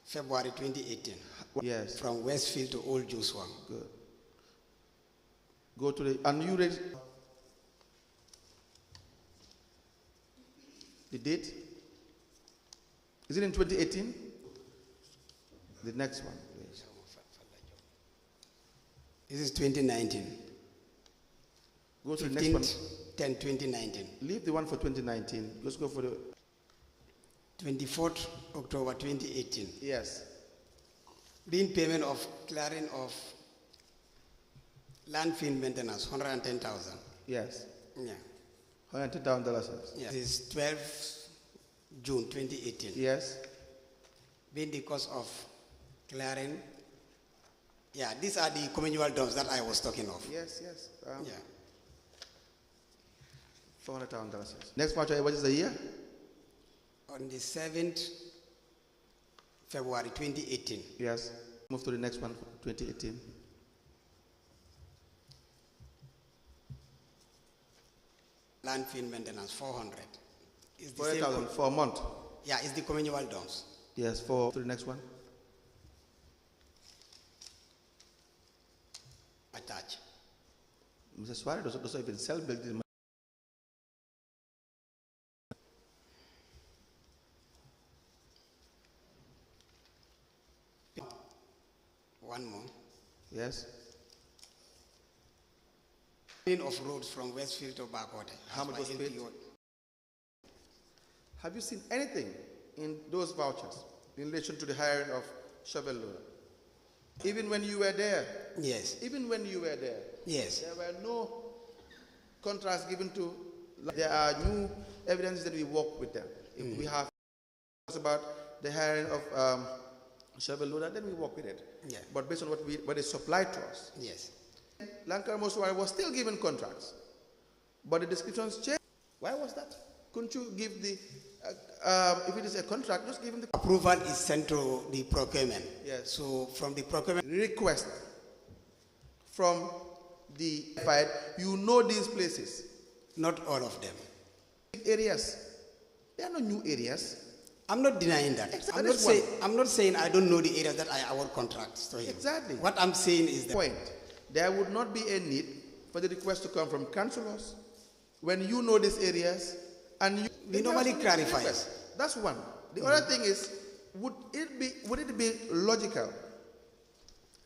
S5: February 2018.
S7: Yes.
S5: From Westfield to Old Joshua.
S7: Good. Go to the. And you read the date? Is it in 2018? The next one, please.
S5: This is 2019.
S7: Go to the next one.
S5: 10/2019.
S7: Leave the one for 2019. Let's go for the
S5: 24th October 2018.
S7: yes.
S5: Being payment of clearing of landfill maintenance, 110,000.
S7: Yes.
S5: Yeah.
S7: $110,000.
S5: Yeah. This is 12 June 2018.
S7: Yes.
S5: Being the cost of clearing. Yeah, these are the communal dumps that I was talking of.
S7: Yes, yes.
S5: Yeah.
S7: $400,000. Next voucher, what is the year?
S5: On the 7th February 2018.
S7: Yes. Move to the next one, 2018.
S5: Landfill maintenance, 400. It's the
S7: 400,000 for a month.
S5: Yeah, it's the communal dumps.
S7: Yes, to the next one.
S5: Attach.
S7: Mr. Suarez doesn't even sell buildings.
S5: One more.
S7: Yes.
S5: Of roads from Westfield to Backwater.
S7: How much was paid? Have you seen anything in those vouchers in relation to the hiring of shovel loader? Even when you were there?
S5: Yes.
S7: Even when you were there?
S5: Yes.
S7: There were no contracts given to. There are new evidence that we work with them. If we have about the hiring of shovel loader, then we work with it.
S5: Yeah.
S7: But based on what is supplied to us.
S5: Yes.
S7: Lankara Moswari was still given contracts, but the descriptions changed. Why was that? Couldn't you give the, if it is a contract, just give him the
S5: approval is sent to the procurement.
S7: Yes.
S5: So from the procurement
S7: request from the fire, you know these places.
S5: Not all of them.
S7: Areas. They are not new areas.
S5: I'm not denying that.
S7: Exactly.
S5: I'm not saying I don't know the areas that I award contracts to him.
S7: Exactly.
S5: What I'm saying is the
S7: point. There would not be a need for the request to come from councillors when you know these areas and
S5: we normally clarify.
S7: That's one. The other thing is, would it be logical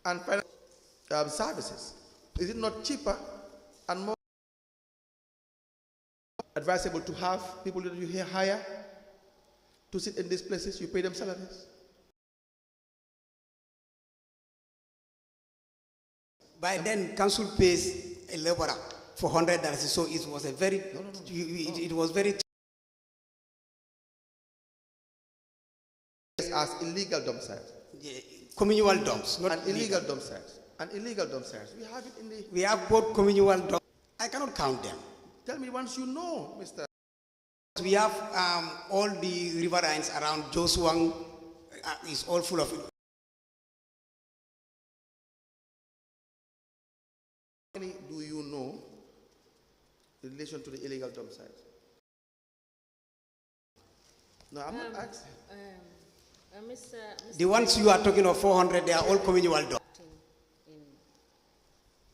S7: and services? Is it not cheaper and more advisable to have people that you hire to sit in these places? You pay them salaries.
S5: By then, council pays a laborer for $100, so it was a very, it was very.
S7: As illegal dump sites.
S5: Yeah, communal dumps, not
S7: illegal dump sites. And illegal dump sites. We have it in the.
S5: We have both communal dumps. I cannot count them.
S7: Tell me once you know, Mr.
S5: We have all the riverines around Joshua is all full of
S7: many do you know in relation to the illegal dump sites? No, I'm not asking.
S5: The ones you are talking of, 400, they are all communal dumps.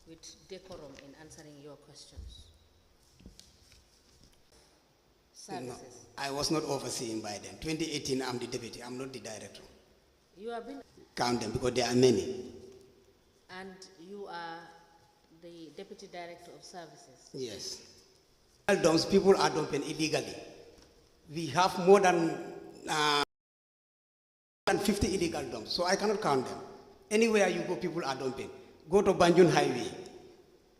S1: With decorum in answering your questions. Services.
S5: No, I was not overseen by them. 2018, I'm the deputy. I'm not the director.
S1: You have been...
S5: Count them because there are many.
S1: And you are the deputy director of services?
S5: Yes. Illegal dumps, people are dumping illegally. We have more than 50 illegal dumps, so I cannot count them. Anywhere you go, people are dumping. Go to Banjul Highway,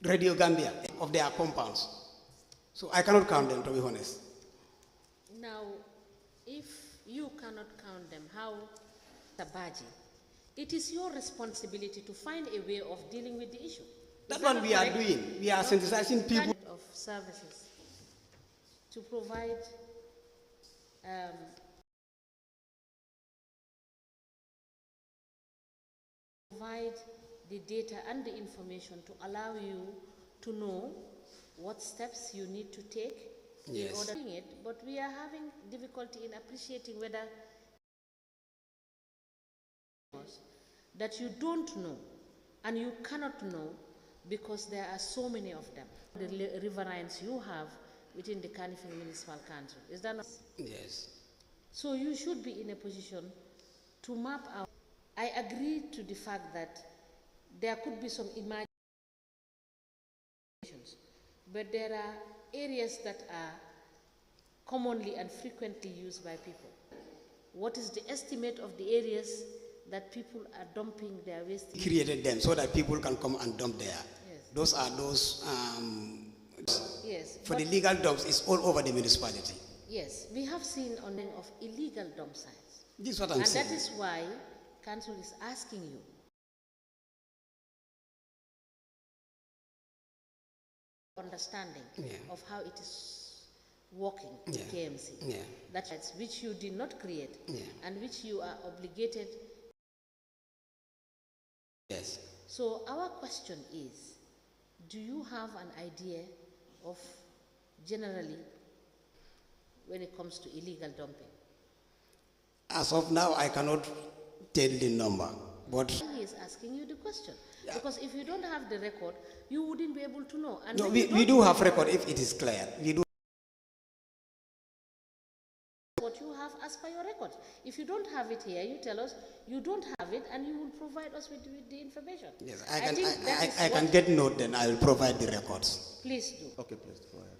S5: Radio Gambia, of their compounds. So I cannot count them, to be honest.
S1: Now, if you cannot count them, how, BADJIE, it is your responsibility to find a way of dealing with the issue.
S5: That's what we are doing. We are sensitizing people.
S1: Of services to provide the data and the information to allow you to know what steps you need to take in order to do it, but we are having difficulty in appreciating whether that you don't know and you cannot know because there are so many of them. The riverines you have within the Kanifing Municipal Council, is that not?
S5: Yes.
S1: So you should be in a position to map out. I agree to the fact that there could be some imaginations, but there are areas that are commonly and frequently used by people. What is the estimate of the areas that people are dumping their waste?
S5: We created them so that people can come and dump there.
S1: Yes.
S5: Those are those,
S1: yes,
S5: for the legal dumps, it's all over the municipality.
S1: Yes, we have seen on of illegal dump sites.
S5: This is what I'm saying.
S1: And that is why Council is asking you understanding of how it is working in KMC. That's which you did not create and which you are obligated.
S5: Yes.
S1: So our question is, do you have an idea of generally when it comes to illegal dumping?
S5: As of now, I cannot tell the number, but
S1: he is asking you the question because if you don't have the record, you wouldn't be able to know. And
S5: no, we do have record if it is clear. We do.
S1: What you have as per your record. If you don't have it here, you tell us you don't have it, and you will provide us with the information.
S5: Yes, I can get note. Then I will provide the records.
S1: Please do.
S7: Okay, please go ahead.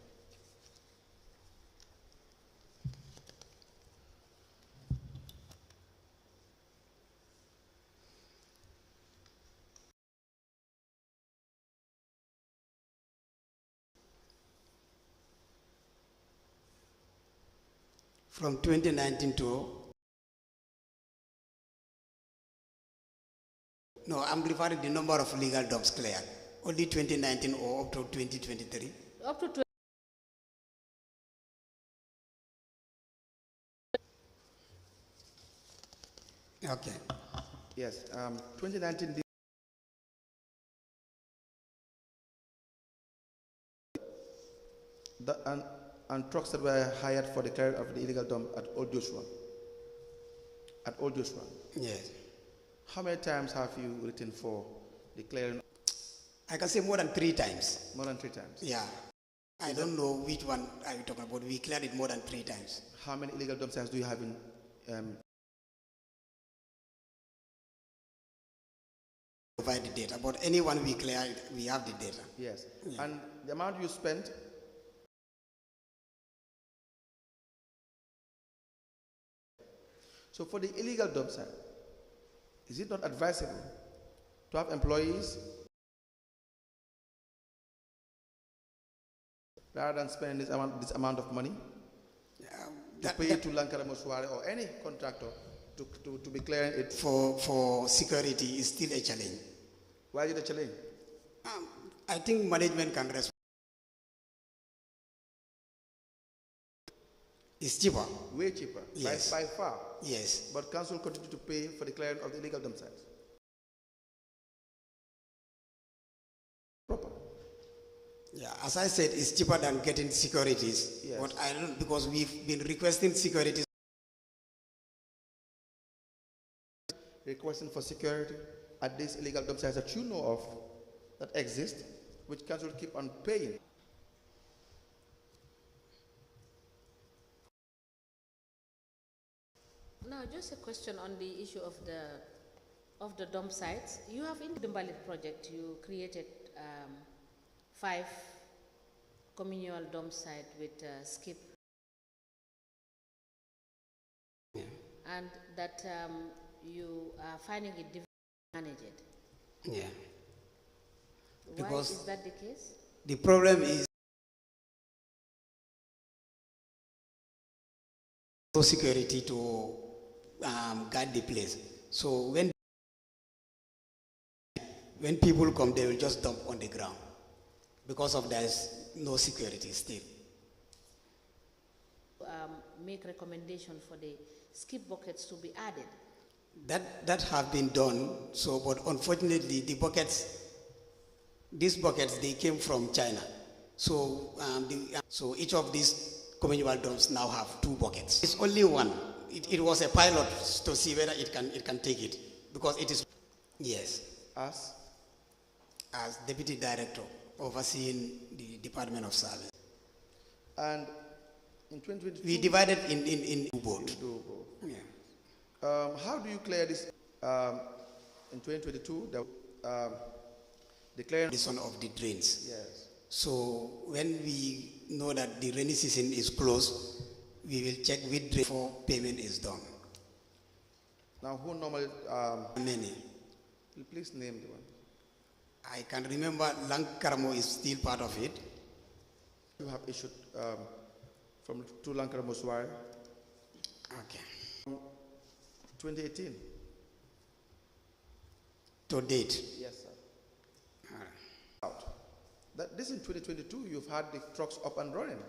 S5: From 2019 to, no, I'm referring the number of legal dumps cleared. Only 2019 or up to 2023?
S1: Up to
S5: Okay.
S7: Yes, 2019. And trucks that were hired for the clearing of the illegal dump at Old Joshua. At Old Joshua.
S5: Yes.
S7: How many times have you written for the clearing?
S5: I can say more than 3 times.
S7: More than 3 times?
S5: Yeah. I don't know which one are you talking about. We cleared it more than 3 times.
S7: How many illegal dump sites do you have in?
S5: Provide the data, but anyone we clear, we have the data.
S7: Yes. Yeah. And the amount you spent? So for the illegal dump site, is it not advisable to have employees rather than spending this amount of money to pay to Lankara Moswari or any contractor to be clearing it?
S5: For security is still a challenge.
S7: Why is it a challenge?
S5: I think management can respond. It's cheaper.
S7: Way cheaper.
S5: Yes.
S7: By far.
S5: Yes.
S7: But council continue to pay for the clearing of the illegal dump sites. Proper.
S5: Yeah, as I said, it's cheaper than getting securities.
S7: Yes.
S5: But I don't, because we've been requesting securities.
S7: Requesting for security at these illegal dump sites that you know of that exist, which council keep on paying.
S1: Now, just a question on the issue of the dump sites. You have in the Mbalit project, you created 5 communal dump sites with skip, and that you are finding it difficult to manage it.
S5: Yeah.
S1: Why
S5: Because
S1: is that the case?
S5: the problem is no security to guard the place. So when people come, they will just dump on the ground because of there's no security still.
S1: Make recommendation for the skip buckets to be added.
S5: That have been done. So, but unfortunately, these buckets, they came from China. So, so each of these communal dumps now have 2 buckets. It's only one. It was a pilot to see whether it can take it, because it is, yes, as deputy director overseeing the Department of Service.
S7: And in 2022,
S5: we divided in both. Yeah.
S7: How do you clear this in 2022? The
S5: clearance of the drains.
S7: Yes.
S5: So when we know that the rainy season is closed, we will check which drain before payment is done.
S7: Now, who normally?
S5: Many.
S7: Please name the one.
S5: I can remember Lankaramo is still part of it.
S7: You have issued from to Lankaramo Swire.
S5: Okay.
S7: 2018.
S5: To date.
S7: Yes, sir. Out. That this in 2022, you've had the trucks up and running.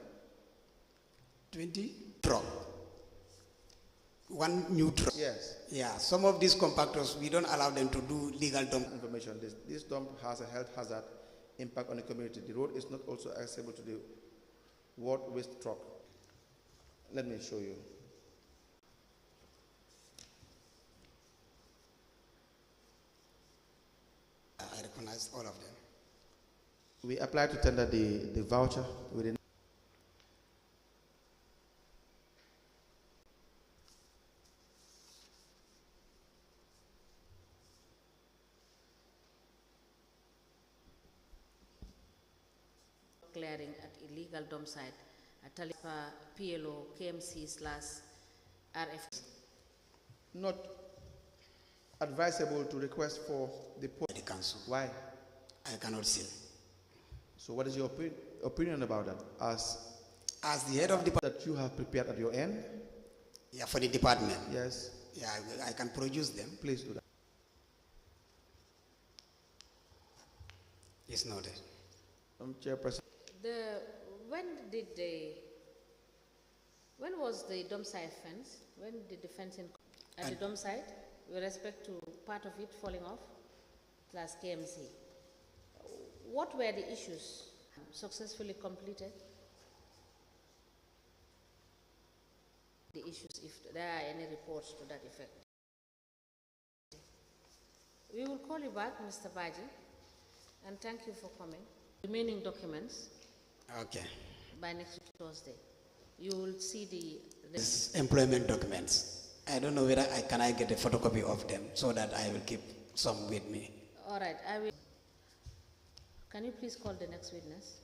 S5: 20 truck. 1 new truck.
S7: Yes.
S5: Yeah. Some of these compactors, we don't allow them to do legal dump.
S7: Information. This dump has a health hazard impact on the community. The road is not also accessible to the ward waste truck. Let me show you.
S5: I recognize all of them.
S7: We applied to tender the voucher within.
S1: Clearing at illegal dump site at Talipa PLO KMC/RF.
S7: Not advisable to request for the
S5: council.
S7: Why?
S5: I cannot say.
S7: So what is your opinion about that?
S5: As the head of the
S7: that you have prepared at your end?
S5: Yeah, for the department.
S7: Yes.
S5: Yeah, I can produce them.
S7: Please do that.
S5: It's noted.
S7: Chairperson.
S1: When was the dump site fence? When did the fencing at the dump site with respect to part of it falling off plus KMC? What were the issues successfully completed? The issues, if there are any reports to that effect. We will call you back, Mr. Badjie, and thank you for coming. Remaining documents.
S5: Okay.
S1: By next Thursday, you will see the
S5: employment documents. I don't know whether I get a photocopy of them so that I will keep some with me.
S1: All right, I will. Can you please call the next witness?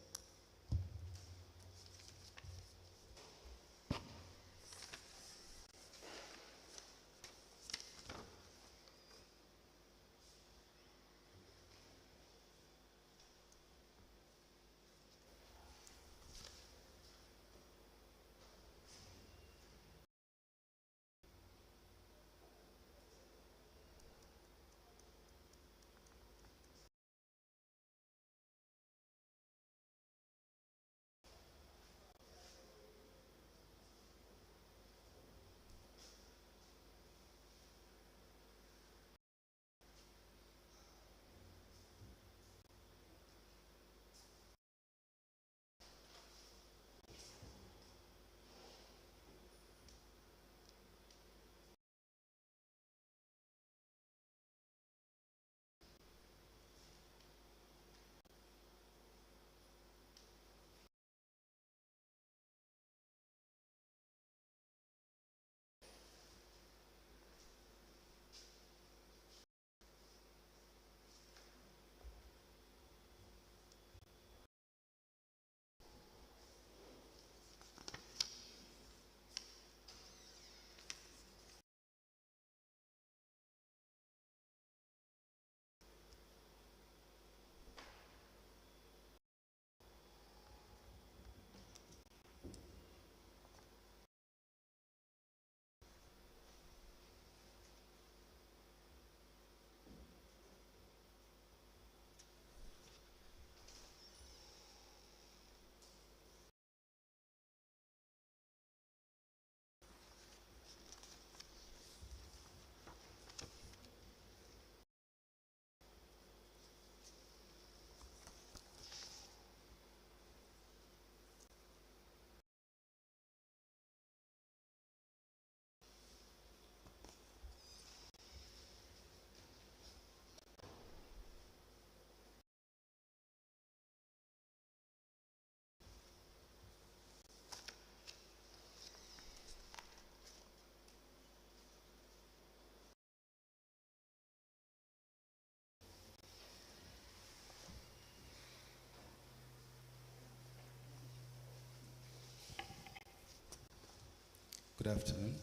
S8: Good afternoon.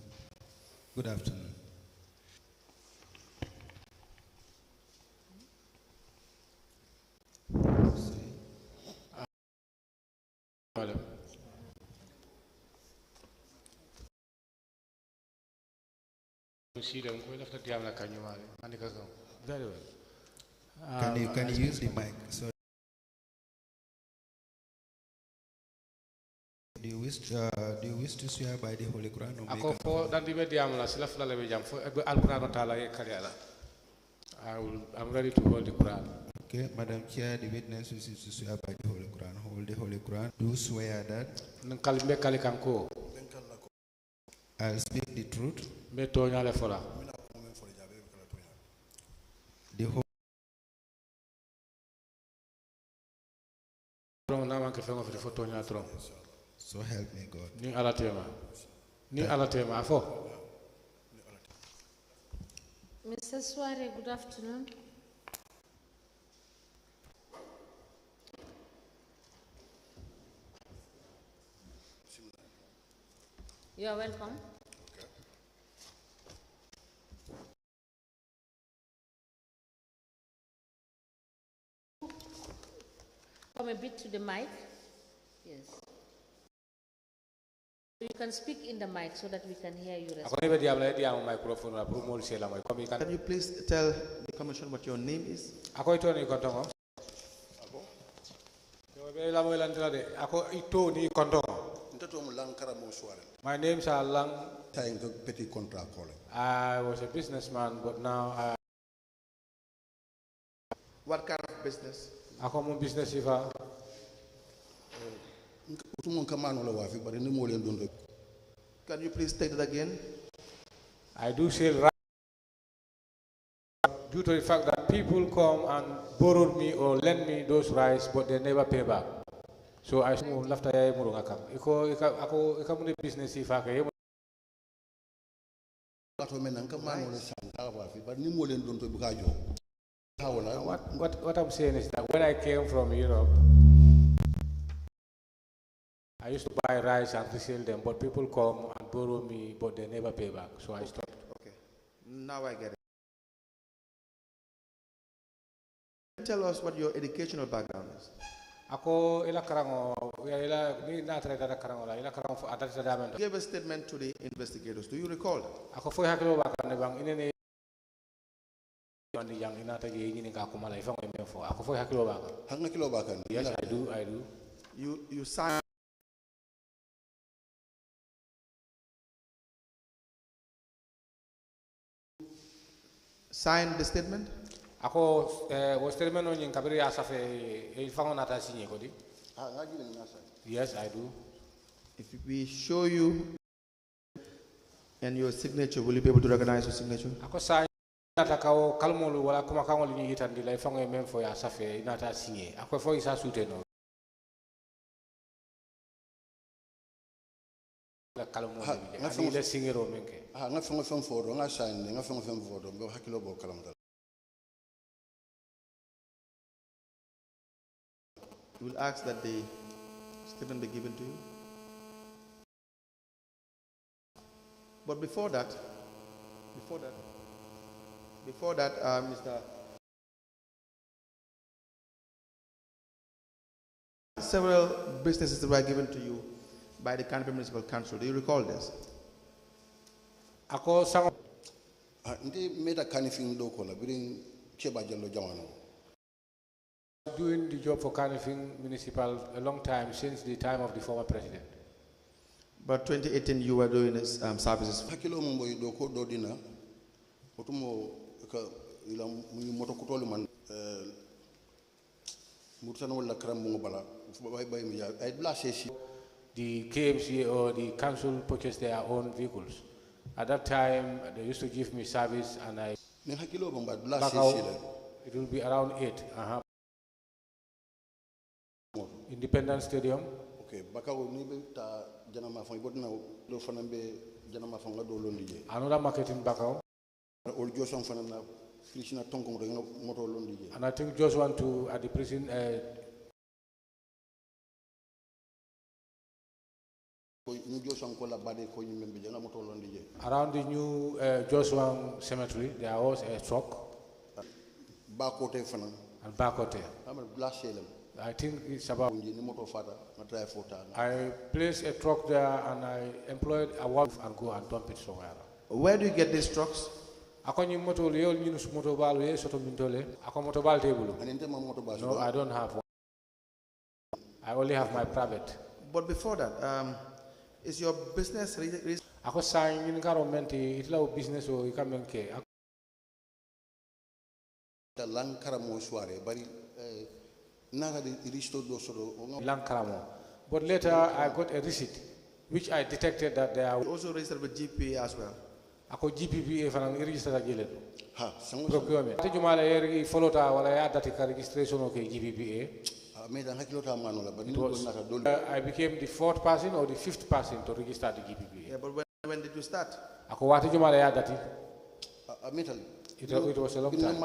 S8: Good afternoon.
S9: Very well.
S8: Can you use the mic? So do you wish to swear by the Holy Quran or make
S9: I'm ready to hold the Quran.
S8: Okay, Madam Chair, the witness wishes to swear by the Holy Quran. Hold the Holy Quran. Do swear that I'll speak the truth. The whole so help me God.
S1: Mr. Suare, good afternoon. You are welcome. Come a bit to the mic. Yes. You can speak in the mic so that we can hear you.
S7: Can you please tell the commission what your name is?
S9: My name is Lang. I was a businessman, but now
S7: What kind of business?
S9: I'm a business.
S7: Can you please state it again?
S9: I do sell rice due to the fact that people come and borrow me or lend me those rice, but they never pay back. So I move after I business if I what I'm saying is that when I came from Europe, I used to buy rice and resell them, but people come and borrow me, but they never pay back. So I stopped.
S7: Okay. Now I get it. Tell us what your educational background is. Give a statement to the investigators. Do you recall that?
S9: Yes, I do.
S7: You signed. Signed the statement?
S9: Yes, I do.
S7: If we show you and your signature, will you be able to recognize your signature? We will ask that the statement be given to you. But before that, Mr. Several businesses were given to you by the Canterbury Municipal Council. Do you recall this?
S9: Doing the job for Kanifing Municipal a long time, since the time of the former president.
S7: But 2018 you were doing this, services.
S9: The KMC or the council purchased their own vehicles. At that time, they used to give me service, and I back out, it will be around 8. Independence Stadium.
S2: Okay,
S9: another market in Bakau. And I think just want to at the prison Around the new Joshua Cemetery, there was a truck. And Bakote. I think it's about. I placed a truck there and I employed a wife and go and dump it somewhere.
S7: Where do you get these trucks?
S9: No, I don't have one. I only have my private.
S7: But before that, is your business
S9: Ako sign in government itla business o ikamenke. Lankaramo. But later I got a receipt which I detected that they are
S7: also registered with GPA as well.
S9: Ako GPA fanang register agile. Procurement. Ati jumala eri follow ta wala ya dati ka registration o ke GPA. I became the 4th person or the 5th person to register the GPPA.
S7: Yeah, but when did you start?
S9: It was a long time.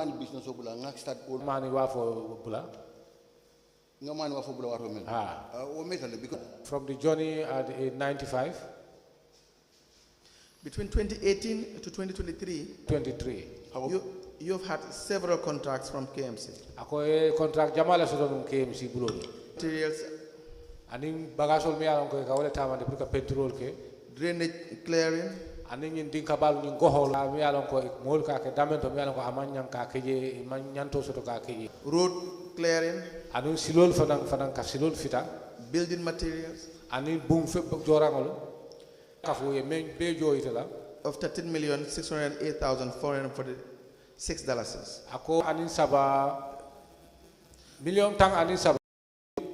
S9: From the journey at 95.
S7: Between 2018 to 2023.
S9: 23.
S7: You've had several contracts from KMC.
S9: Contract jamala so KMC bulo.
S7: Materials.
S9: Aning bagasol mi alon ko kawale tamande pour ka petrol ke.
S7: Drainage clearing.
S9: Aning ñin dinka balu ñin gohol mi alon ko mol ka ke damento mi alon ko amanyan ka keje manyanto soto ka keje. Road
S7: clearing.
S9: Aning silol fanang ka silol fita.
S7: Building materials.
S9: Aning bung fe jorangol. Kafu ye men be jo itala.
S7: Of $13,608,446.
S9: Ako anin saba million tang anin saba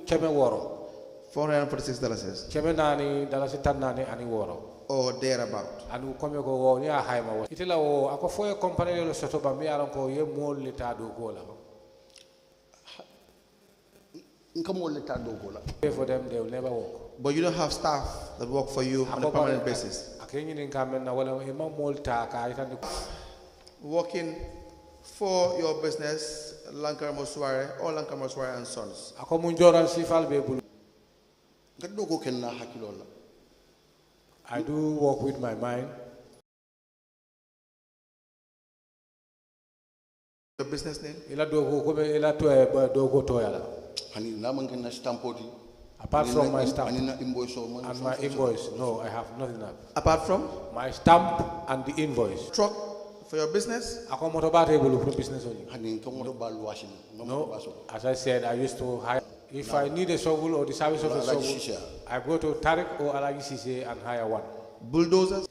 S9: keme woro.
S7: $446.
S9: Keme nani dalasi tan nani ani woro.
S7: Or thereabout.
S9: Anu kome ko wo ni a hayma wo. Itela wo ako foye company lo soto ba mi alon ko ye mol leta do gola. For them they will never work.
S7: But you don't have staff that work for you on a permanent basis. Working for your business, Lankar Mosware or Lankar Mosware and Sons.
S9: I do work with my mind.
S7: Your business name?
S9: Apart from my stamp and my invoice, no, I have nothing else.
S7: Apart from?
S9: My stamp and the invoice.
S7: Truck for your business?
S9: No, as I said, I used to hire. If I need a shovel or the service of a shovel, I go to Tariq or Alagi Sise and hire one.
S7: Bulldozers?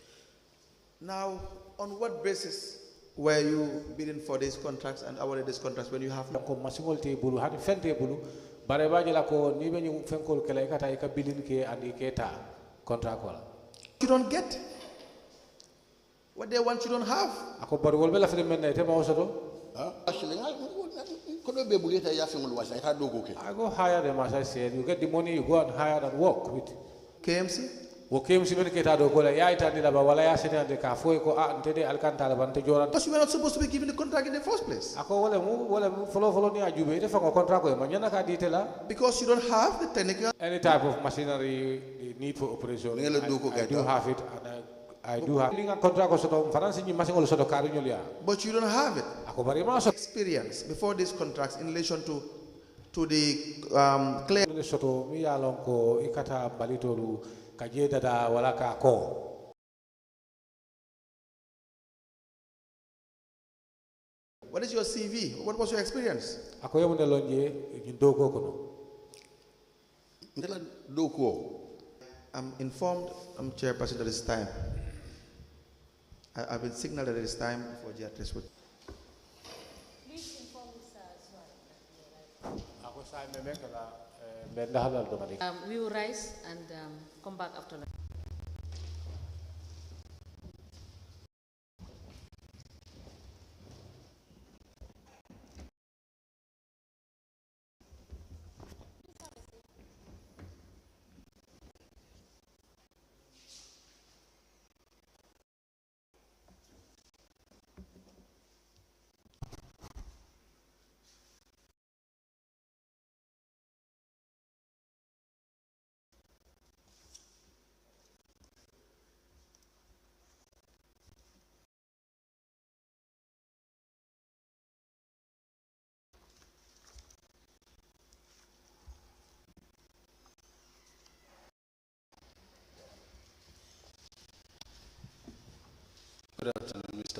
S7: Now, on what basis were you bidding for these contracts and awarded these contracts when you have no? You don't get what they want, you don't have.
S9: I go hire them, as I said. You get the money, you go and hire and work with.
S7: KMC?
S9: Because you were
S7: not supposed to be given the contract in the first place. Because you don't have the technical.
S9: Any type of machinery, the need for operation, I do have it, and I do have
S7: But you don't have it. Experience before these contracts in relation to the claim. What is your CV? What was your experience? I'm informed, I'm chairperson at this time. I've been signaled that it is time for the address.
S1: Please inform me, sir, as well. We will rise and come back after lunch.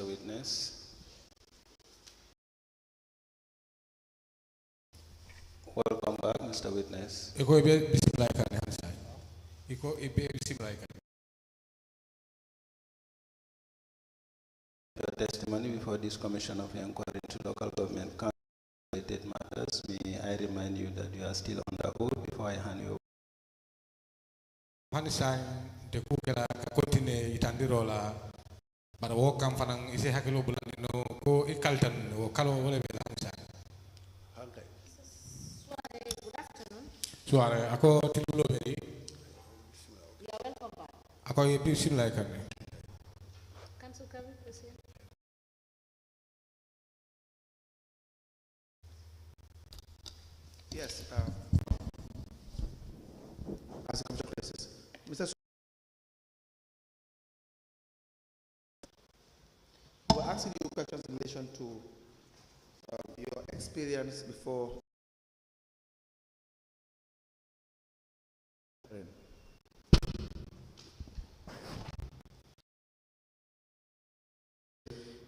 S4: Mr. Witness. Welcome back, Mr. Witness. Your testimony before this Commission of Inquiry into Local Government related matters, may I remind you that you are still under oath before I hand you over.
S10: Hanisan de kukela continue itandirola bara wo kam fanang ise hakilo bulan no ko ikaltan wo kalo wala be hanisan.
S2: Okay.
S1: Good afternoon.
S10: Suare ako tilulo beri.
S1: You are welcome back.
S10: Ako yebi simlay kan.
S1: Council Kevin, please.
S7: Yes. As a commission places, Mr. We're asking you questions in relation to your experience before.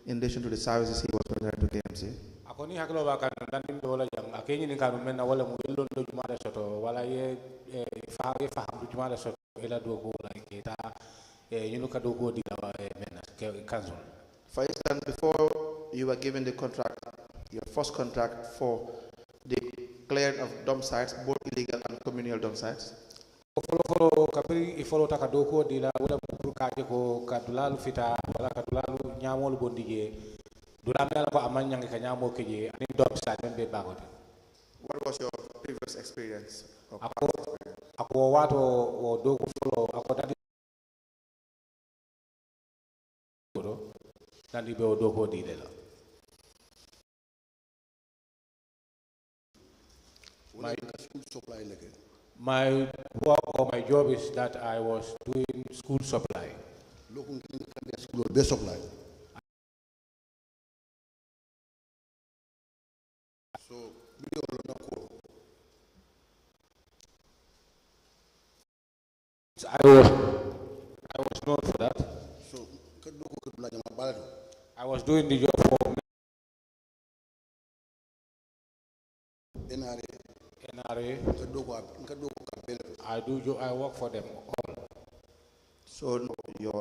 S7: In addition to the services he was providing to KMC.
S9: Ako ni hakilo ba kan danim do wala jang akenyi ni kanu men na wala mo ilon do jumada soto wala ye faham do jumada soto ila do ko wala kita yunu ka do ko di la men council.
S7: For instance, before you were given the contract, your first contract for the clearing of dump sites, both illegal and communal dump sites.
S9: Follow kapiri ifolo taka do ko di la wala pour ka ko kadulalu fita wala kadulalu nyamol bondige. What
S7: was your previous experience?
S9: My work or my job is that I was doing school supply. I was known for that. So I was doing the job for NRA. I work for them all.
S7: So you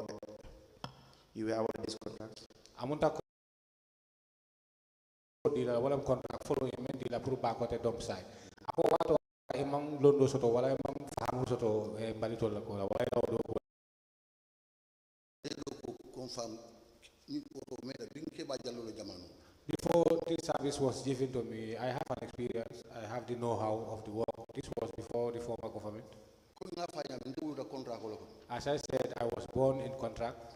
S7: were awarded this contract?
S9: Contract following the dump site. Emang londo soto wala emang fahamu soto balito la ko wala do
S2: confirm ni ko meda binke ba jallo jamano.
S9: Before this service was given to me, I have an experience, I have the know-how of the work. This was before the former government. As I said, I was born in contract.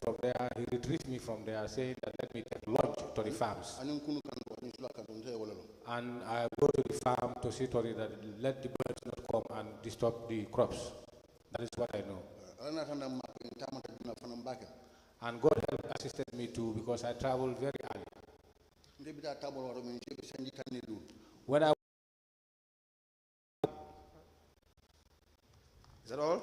S9: From there, he retrieved me from there, saying that let me take lunch to the farms. And I go to the farm to see to it that let the birds not come and disturb the crops. That is what I know. And God help assisted me too because I traveled very early. When I
S7: Is that all?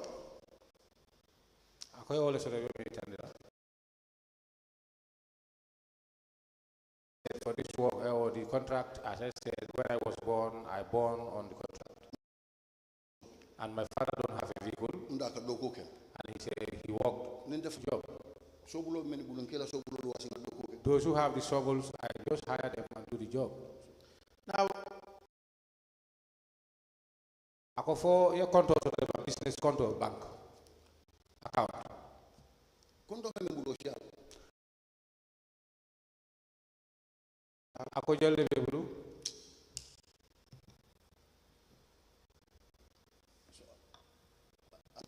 S9: For this work or the contract, as I said, when I was born, I born on the contract. And my father don't have a vehicle. And he said he worked the job. Those who have the shovels, I just hire them and do the job.
S7: Now,
S9: I for your control business control bank account.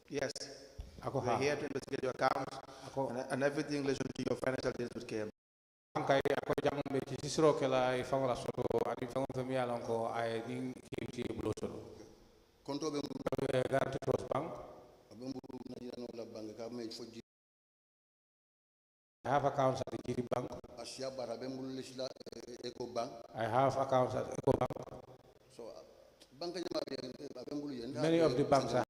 S7: Yes. We're here to investigate your account and everything in relation to your financial dealings with KM.
S9: I have accounts at the GD Bank. I have accounts at Eco Bank. Many of the banks are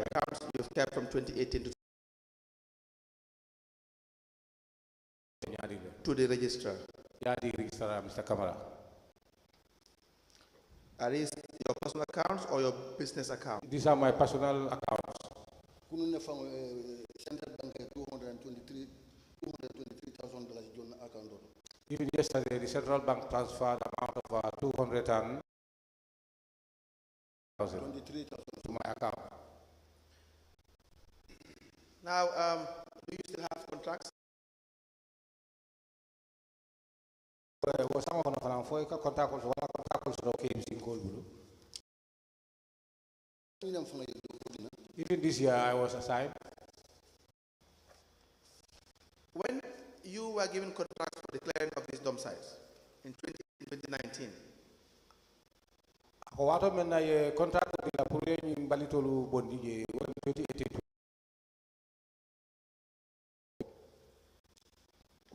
S7: accounts you've kept from 2018 to the registrar.
S9: Mr. Kamara.
S7: Are these your personal accounts or your business accounts?
S9: These are my personal accounts.
S2: Central Bank $223,000 account.
S9: Even yesterday, the central bank transferred amount of 200,000 to my account.
S7: Now, do you still have contracts?
S9: Even this year, I was assigned.
S7: When you were given contracts for declaring of these domiciles in 2019,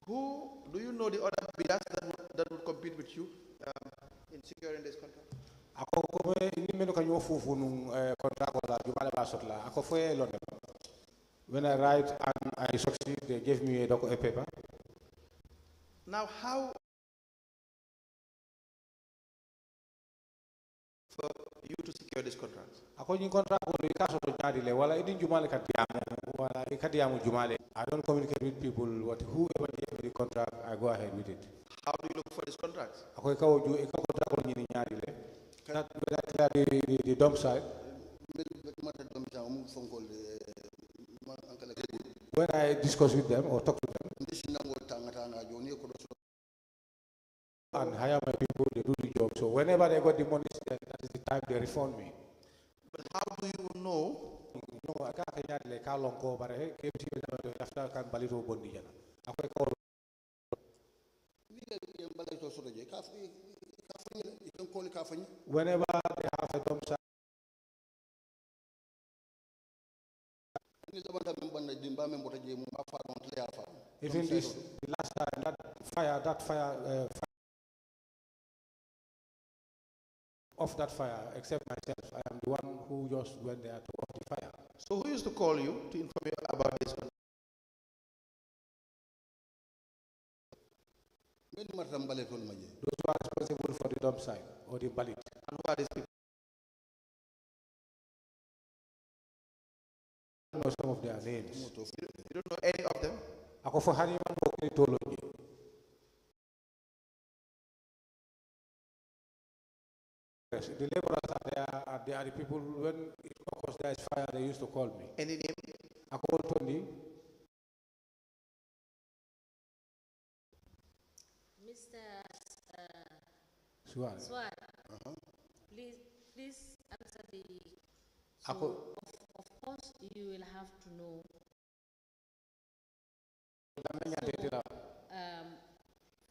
S7: who do you know the other bidders that would compete with you in securing this contract?
S9: When I write and I succeed, they give me a paper.
S7: Now, how for you to secure this contract?
S9: I don't communicate with people. Whoever gave me the contract, I go ahead with it.
S7: How do you look for this contract?
S9: That the dump site. When I discuss with them or talk to them and hire my people, they do the job. So whenever they got the money, that is the time they refund me.
S7: But how do you know?
S9: I can't like how long go, but after can balito bondi jana. Whenever they have a dump site, even this, the last time, that fire, off that fire, except myself, I am the one who just went there to off the fire.
S7: So who used to call you to inform you about this?
S9: Those who are responsible for the dump site or the ballet.
S7: And who are these people?
S9: I don't know some of their names.
S7: You don't know any of them?
S9: The laborers are there, and they are the people, when it occurs there is fire, they used to call me.
S7: Any name?
S9: I called Tony.
S1: Mr.
S9: Suar.
S1: Please answer the. So of course, you will have to know. So,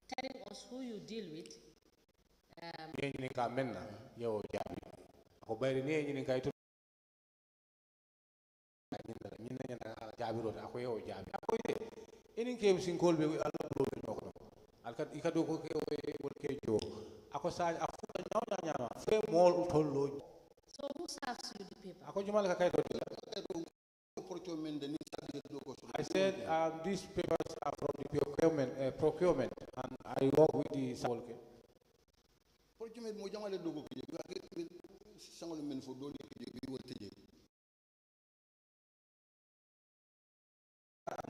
S1: telling us who you deal with. So who serves you the paper?
S9: I said these papers are from the procurement, and I work with the Sabolke.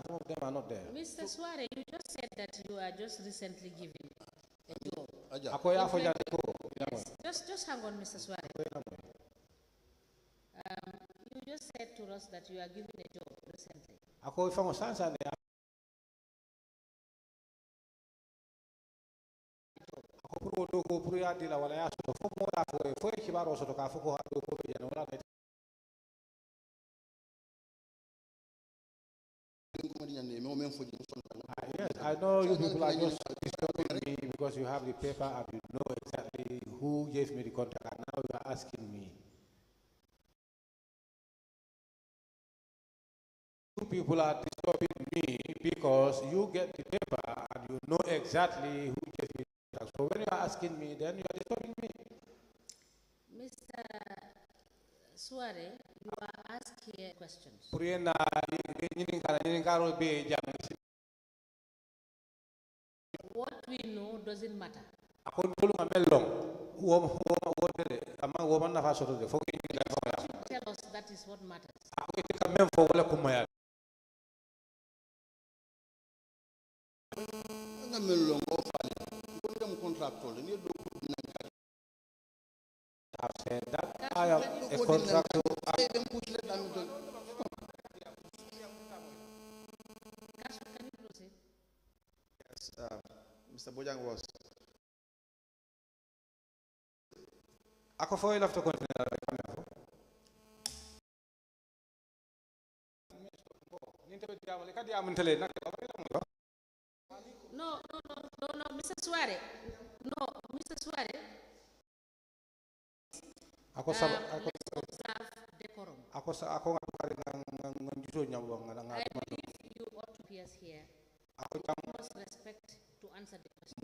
S9: Some of them are not there.
S1: Mr. Suare, you just said that you are just recently given a job. Yes, just hang on, Mr. Suare. You just said to us that you are given a job recently.
S9: Yes, I know you people are just disturbing me because you have the paper and you know exactly who gave me the contract, and now you are asking me. You people are disturbing me because you get the paper and you know exactly who gave me the contract. So when you are asking me, then you are disturbing me.
S1: Mr. Suare, you are asked here questions. What we know doesn't matter. Tell us that is what matters.
S9: I've said that I am a contractor.
S1: Can you proceed?
S7: Yes, Mr. Bojang was.
S9: Ako fo ilafta continue.
S1: No, Mr. Suare. No, Mr. Suare.
S9: Observe
S1: decorum.
S9: I
S1: believe you ought to be here. You must respect to answer the question.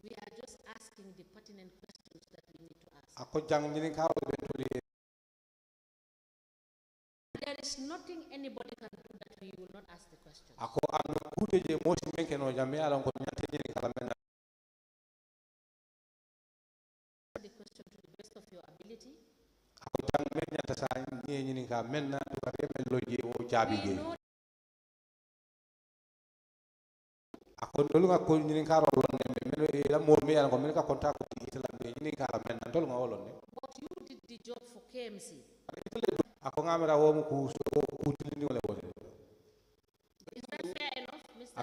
S1: We are just asking the pertinent questions that we need to ask. There is nothing anybody can do that we will not ask the question. The question to the best of your ability. But you did the job for KMC. Is that fair enough, Mr.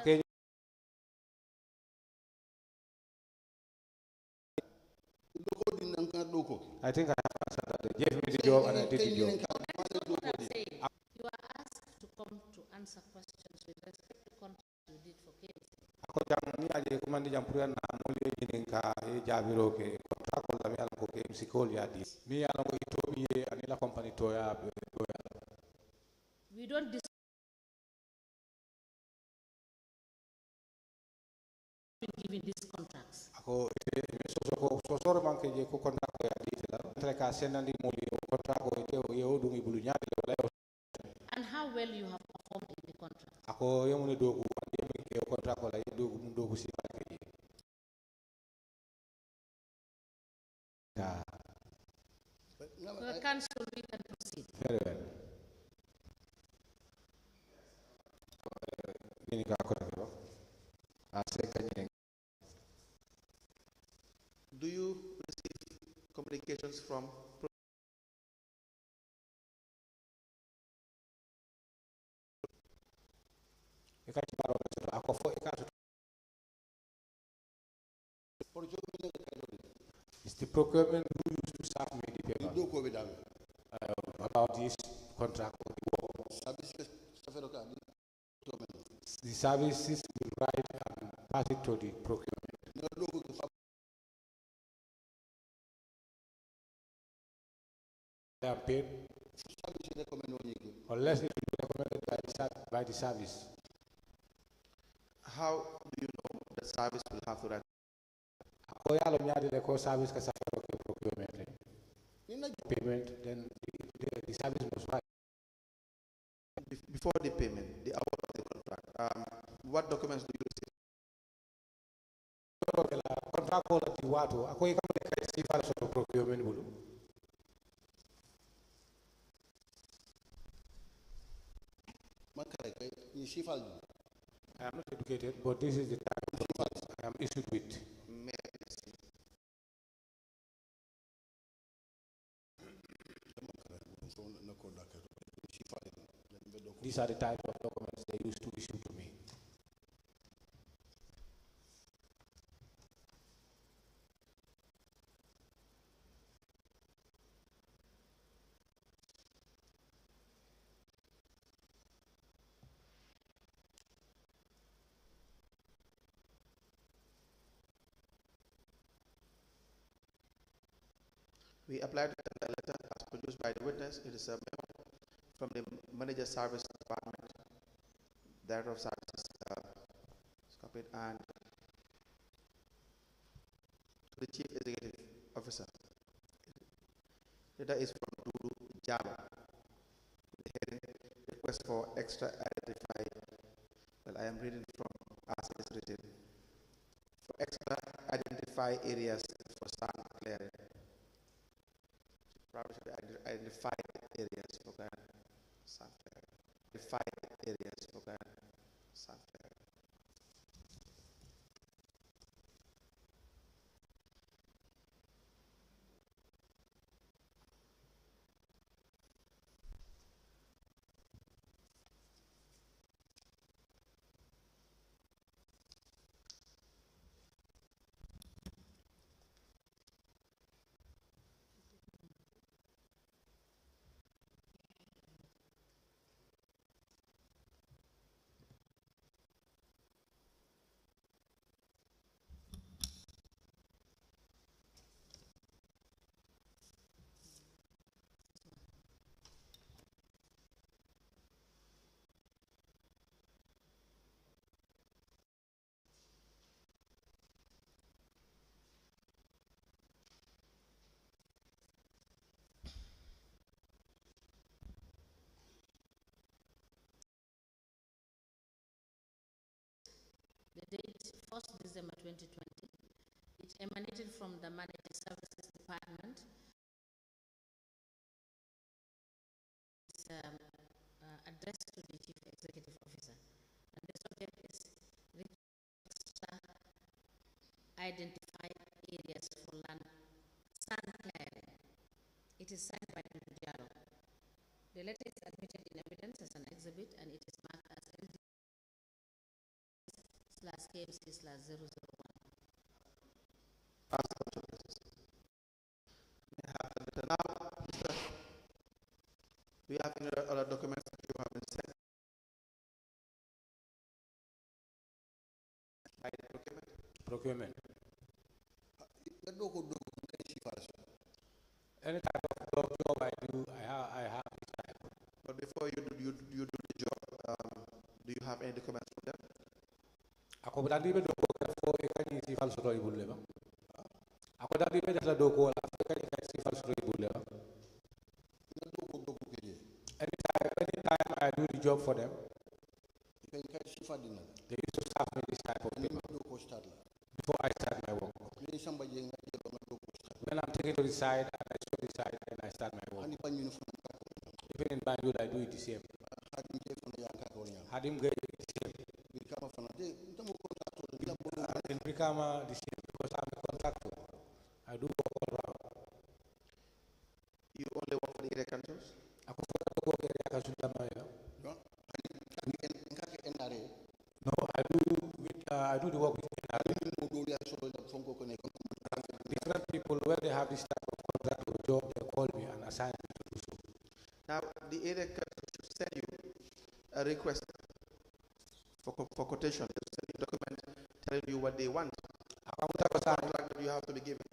S9: I think I have answered that. They gave me the job and I did the job.
S1: That is not what I'm saying. You are asked to come to answer questions with respect to contract you did for KMC. We don't giving these contracts. And how well you have performed in the contract. For council, we can proceed.
S9: Very well.
S7: Do you receive communications from
S9: it's the procurement who used to serve me the paper about this contract. The services will write and pass it to the procurement. They are paid unless it is recommended by the service.
S7: How do you know the service will have to write?
S9: Payment, then the service must write.
S7: Before the payment, the award of the contract, what documents do you receive?
S9: I am not educated, but this is the type of I am issued with. These are the type of documents they used to issue to me.
S7: We applied a letter as produced by the witness. It is a memo from the manager service department Director of Services, copied, and to the Chief Executive Officer. Letter is from Dudu Jalo. The heading, request for extra identified. Well, I am reading from as it is written. For extra identify areas for sand clearing. Probably should identify areas for sand clearing. Identify areas for sand clearing.
S1: The date 1st December 2020, it emanated from the Managed Services Department. It's addressed to the Chief Executive Officer. And the subject is identify areas for sand clearing. It is signed by Dudu Jalo. The letter is admitted in evidence as an exhibit and it is marked as LG/KMC/001.
S7: We have other documents that you have been sent by the procurement.
S9: Any type of job I do, I have this type.
S7: But before you do the job, do you have any documents from them?
S9: Ako berarti bedo for ikan isi fal sudah ibu leba. Ako tadi bedo la doko la ikan isi fal sudah ibu leba. Anytime I do the job for them, they used to serve me this type of paper before I start my work. When I'm taking to the side and I show the side and I start my work. Even in Banjul, I do it the same. Hadim get the same. In Brikama, the same because I'm a contractor. I do work all around.
S7: You only work for the area councils?
S9: No, I do the work with different people where they have this type of contract or job, they call me and assign me to do so.
S7: Now, the area council should send you a request for quotation. They send you a document telling you what they want. Contract you have to be given.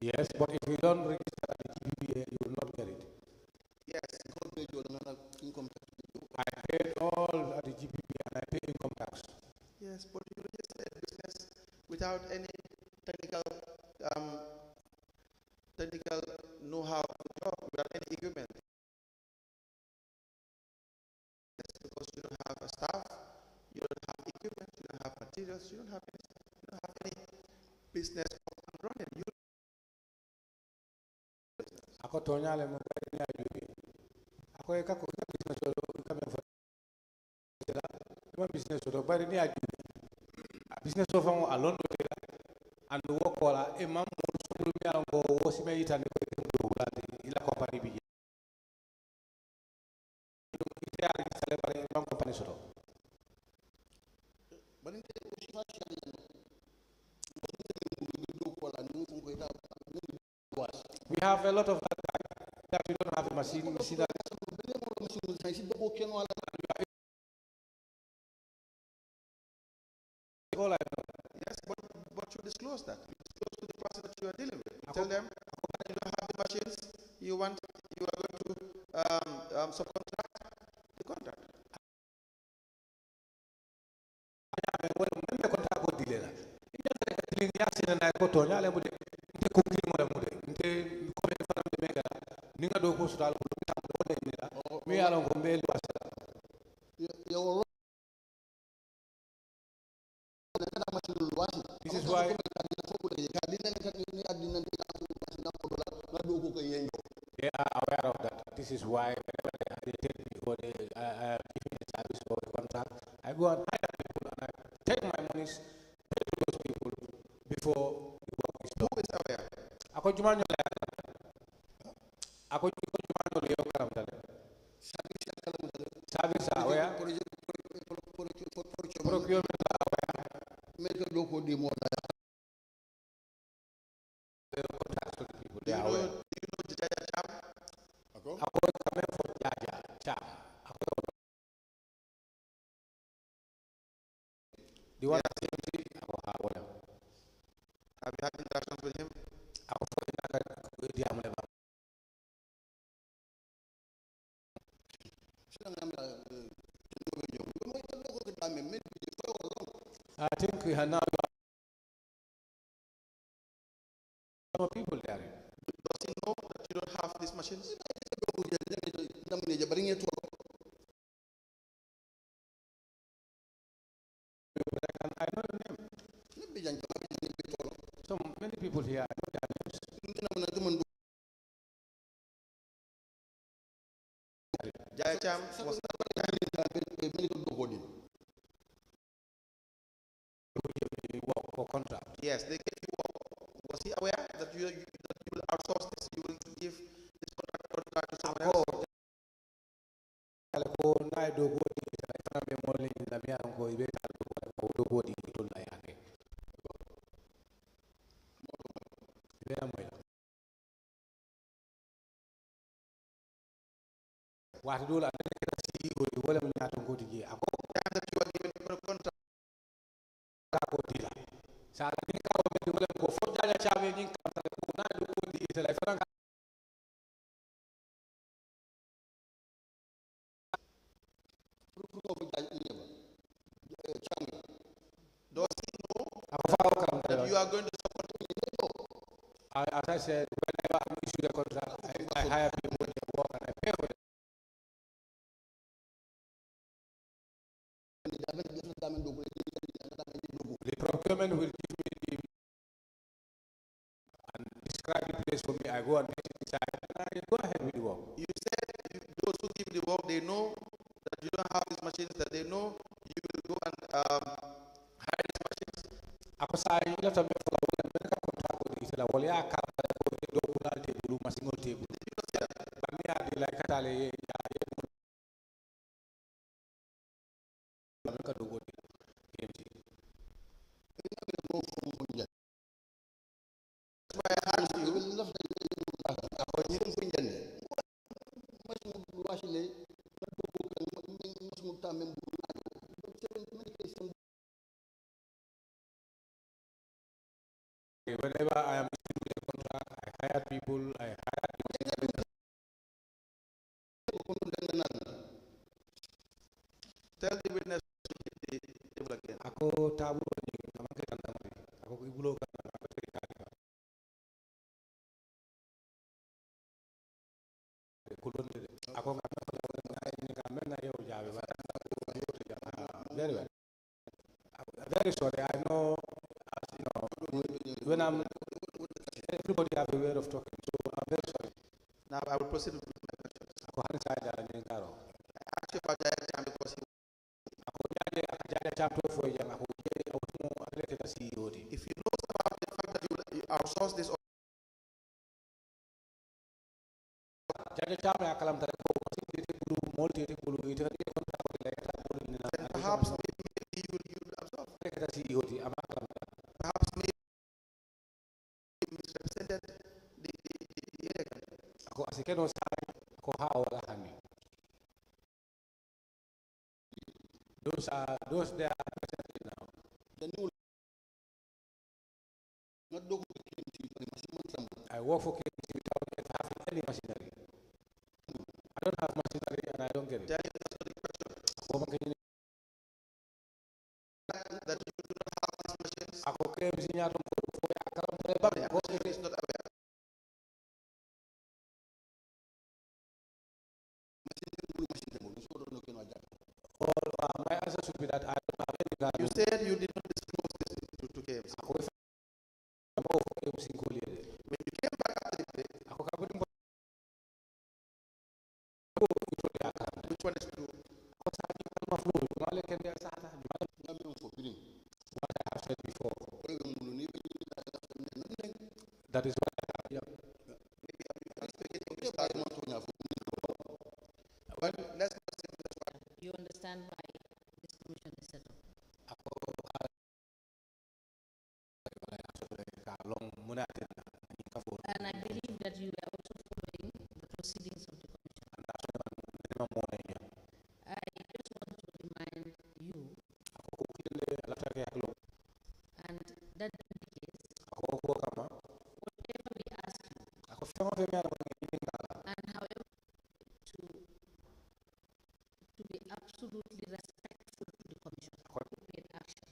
S9: Yes, but if you don't register at the GBPA, you will not get it.
S7: Yes.
S9: I paid all at the GBPA and I pay income tax.
S7: Yes, but you register a business without any technical know-how of the job, without any equipment. Yes, because you don't have a staff, you don't have equipment, you don't have materials, you don't have any business running.
S9: Ako tonya le mo bari ni ajubi. Ako eka ko business oro kami for ma business oro bari ni ajubi. Business of alone and work wala e mam mo so mi ango wo si me itani ko do blati ila company bi. Ite ari sale bari mam company soro. We have a lot of that we don't have a machine. We see that.
S7: All I know. Yes, but you disclose that. You disclose to the that's what you are dealing with. Tell them you don't have the machines. You are going to subcontract the contract.
S9: This is why they are aware of that. This is why whenever they take me or they give me a service or a contract, I go and hire people and I take my monies, pay to those people before the work is done.
S7: Who is aware?
S9: Ako jumanyo la ako jumanyo le yokaram dale. Service aware. Procurement aware.
S2: Make a local demo.
S7: Do you know Jaja Cham?
S9: Ako kami for Jaja Cham. The one that
S7: have you had interactions with him?
S9: I think we have now some people there.
S7: Does he know that you don't have these machines?
S9: I know the name. So many people here, I know their names.
S7: Jaya Cham was
S9: work for contract.
S7: Yes, they gave you work. Was he aware that you will outsource this? You will give this contract to someone else?
S9: What do I see? What am I going to do?
S7: That you are given for a contract.
S9: Sa ating kawin wala ko for dala chawe ning kamta ko na do ko di telephone
S7: Does he know that you are going to support him?
S9: As I said, whenever I issue the contract, I hire people, they work and I pay for them. The procurement will give me the and describe the place for me. I go and decide and I go ahead with the work.
S7: You said those who give the work, they know that you don't have these machines, that they know you will go and hire these machines.
S9: Ako sa inyo lang sabi ko wala na contract ko dito la wala ka ko do ko na table masingol table. Kami adi like katale ya ka dogo whenever I am in a contract, I hire people,
S7: Tell the witness to hit the table again.
S9: Ako tabu ni amake kanamari. Ako ibulo kana ako tekani. Kulon de. Ako ni kamena yo jabe ba. Very well. Very sorry. I know, you know, when I'm everybody have a way of talking, so I'm very sorry.
S7: Now I will proceed with my questions.
S9: Ako hansa ja ni karo.
S7: I asked you about Jaya Cham because he if he knows about the fact that you outsource this, then perhaps maybe you will absorb. Perhaps maybe you misrepresented the area.
S9: Those they are present now.
S2: The new not do
S9: work for KMC without having any machinery. I don't have machinery and I don't get it.
S7: That you do not have these machines. Is not aware.
S9: My answer should be that I don't have any.
S7: You said you did not disclose this to KMC. When you came back after the play, which one is true?
S9: What I have said before. That is what I have. Yeah.
S7: But let's
S1: You understand why this commission is set up? And I believe that you are also following the proceedings of the commission. I just want to remind you, and that indicates whatever we ask you, and however to be absolutely respectful to the commission, appropriate action.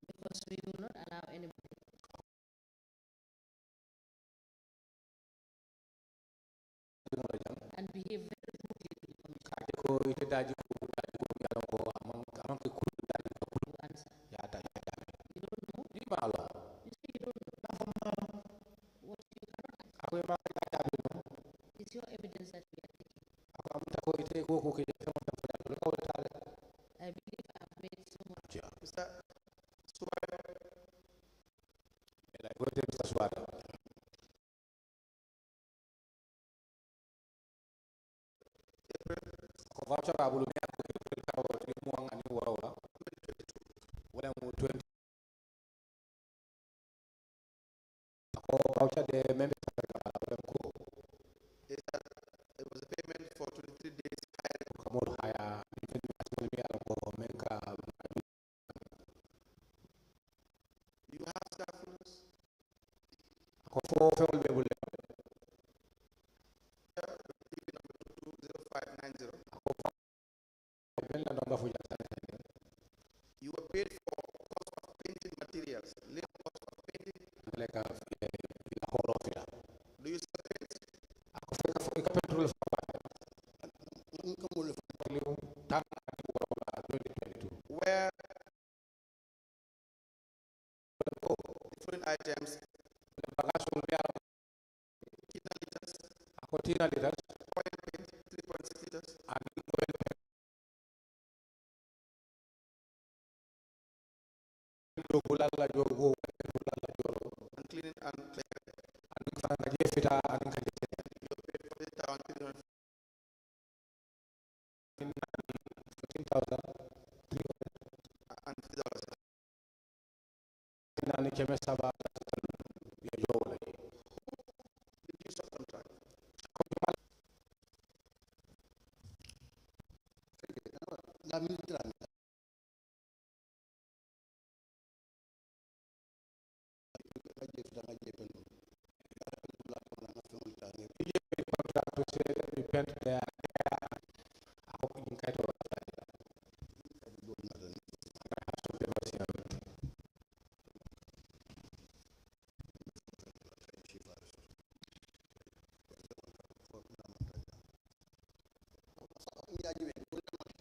S1: Because we will not allow anybody and behave very rudely to the commission. Answer. You don't know? You say you don't know. What you cannot answer. It's your evidence that we are taking. I believe I've made so much.
S7: Mr. It was a payment for 23 days. Do you have staff rules? Number 220590. You were paid for cost of painting materials. Little cost of painting. Do you sell paint? Where different items, liters, oil paint, 3.6 liters, and cleaning and cleaning. You paid for this town, and subcontract.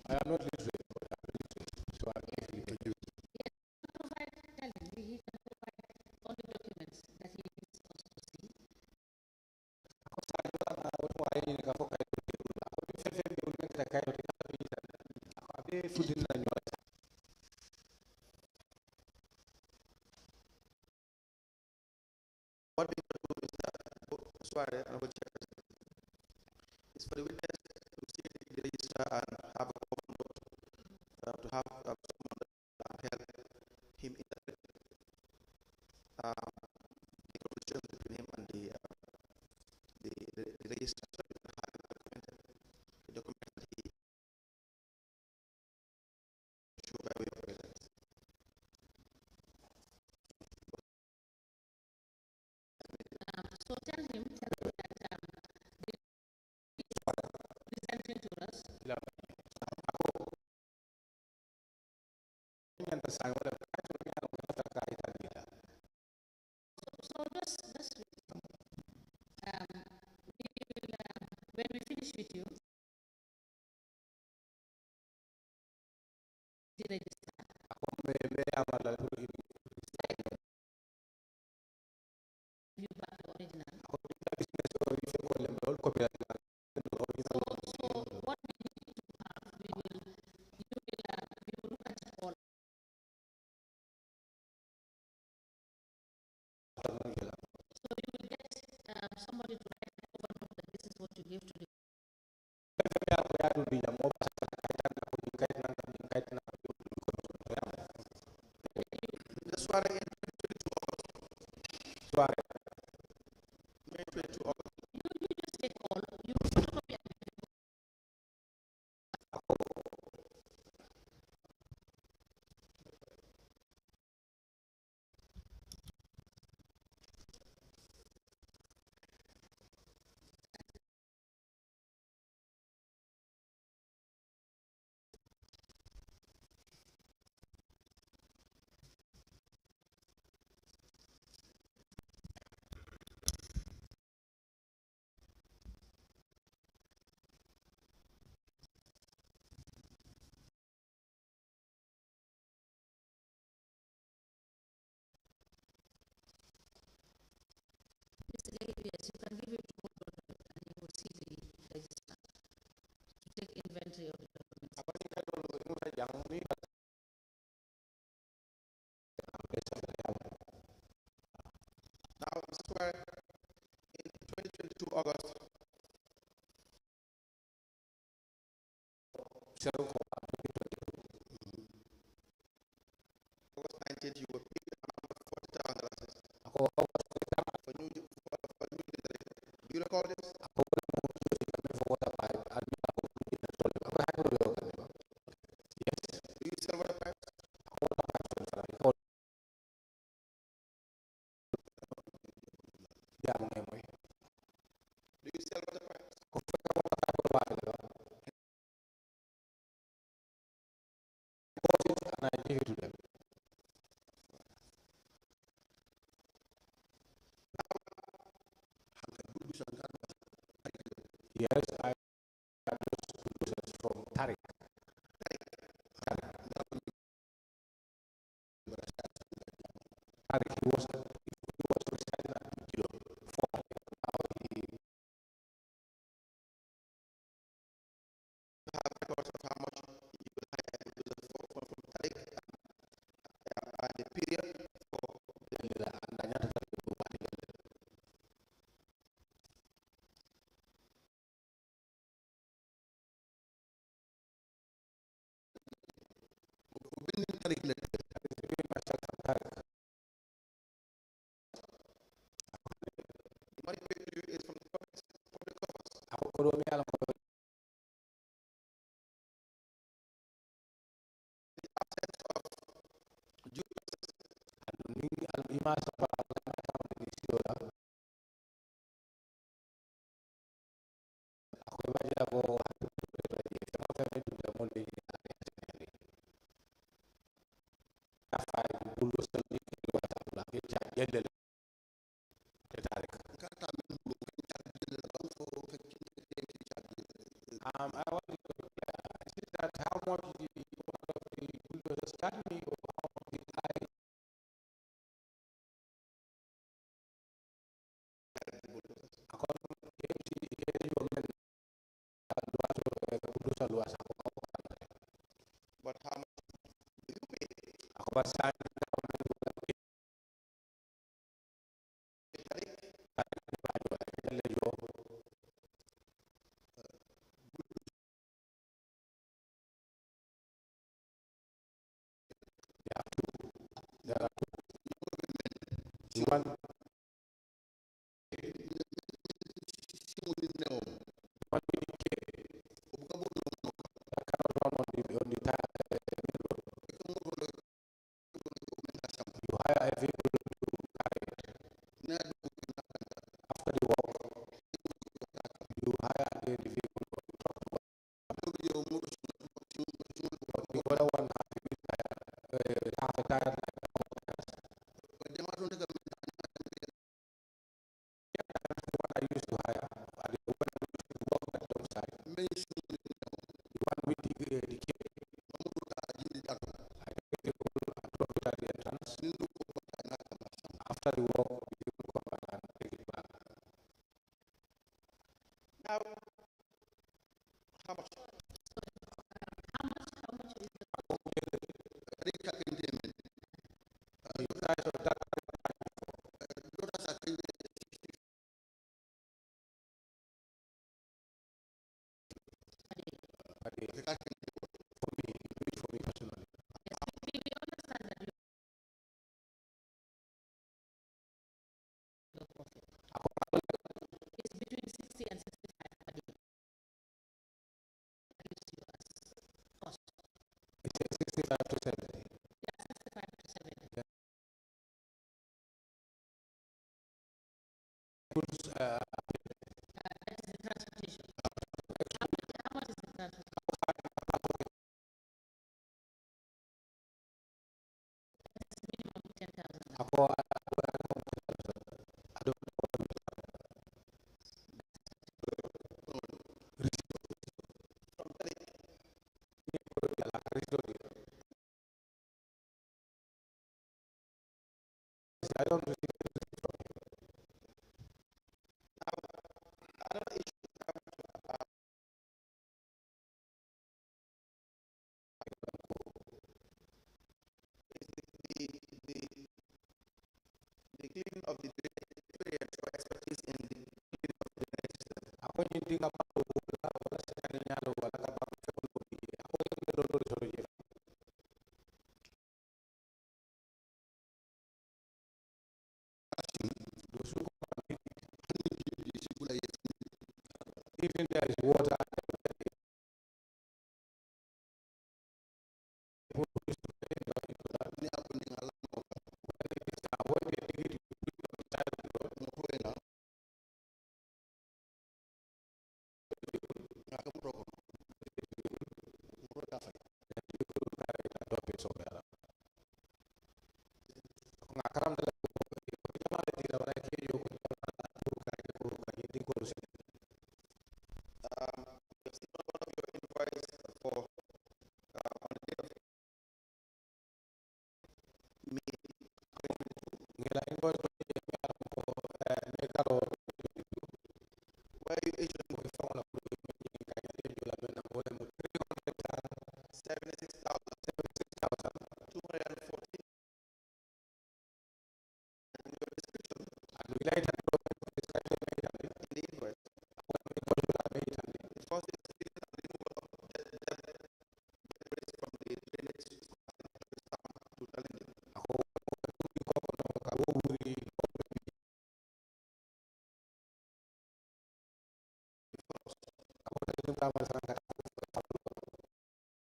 S9: I am not literate, but I am literate. So I can
S1: He can provide all the documents that he needs us to see.
S7: What we can do is that is for the witness to see the register and have a common note, to have someone that can help him interpret the conversation between him and the register, so he can have it documented. The document that he show by way of evidence.
S1: So when we finish with you, the register. You back the original. So what we need to have, we will look at it all. So you will get somebody to write an overnote that this is what you give to the.
S7: That's why in 22 August.
S1: You just take all, you photocopy. Yes, you can give it to both and you will see the register to take inventory of the documents.
S7: Now, that's why in 2022 August, August 19th, you were paid around $40,000 for new. Do you recall this? Do you sell water pipes? Do you sell water pipes?
S9: And I give it to them. Yes, I got those producers from Tarik. Tarik, he was residing at Kilo 4.
S7: Have records of how much you will hire from Tariq and the period for money paid to you is from the public coffers. The absence of due process.
S9: I want to see that how much the bulldozers charge me or how much did I
S7: But how much do you pay?
S9: One you hire a vehicle to carry it. After the walk, you hire again the vehicle to truck to work. The other one has to be I used to hire, the one I used to work at the side, the one with the key, I get the whole drop it at the entrance. After the work, you will come back and take it back.
S7: Now, how much?
S9: For me personally.
S1: It's between 60 and 65 per day. Cost.
S9: It's 65 to 70.
S1: Yeah, 65 to 70.
S9: Yeah.
S1: That is the transportation. How much is the transportation? That's minimum 10,000.
S9: I don't receive
S7: Another issue is the cleaning of the drainage and show expertise in the cleaning of the drainage system.
S9: ako yung hindi ka mapupula wala sa kanya wala ka pa ako yung nilololo even there is water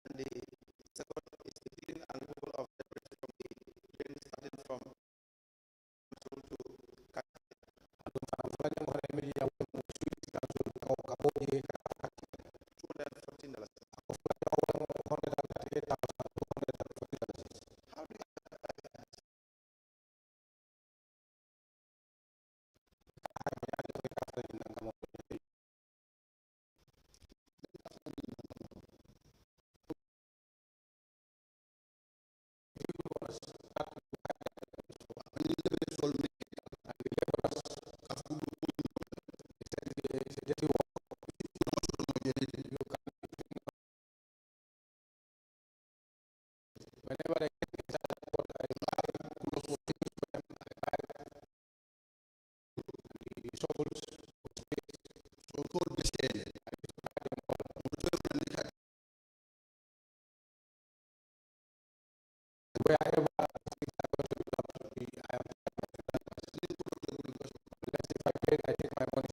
S7: And the second is the cleaning and removal of debris from the drain starting from
S9: whenever I get inside the port, I buy those things for them. I buy the shovels, so cold the shell. I used to buy them all. Wherever things are going to become to me, I am let's if I pay, I take my money.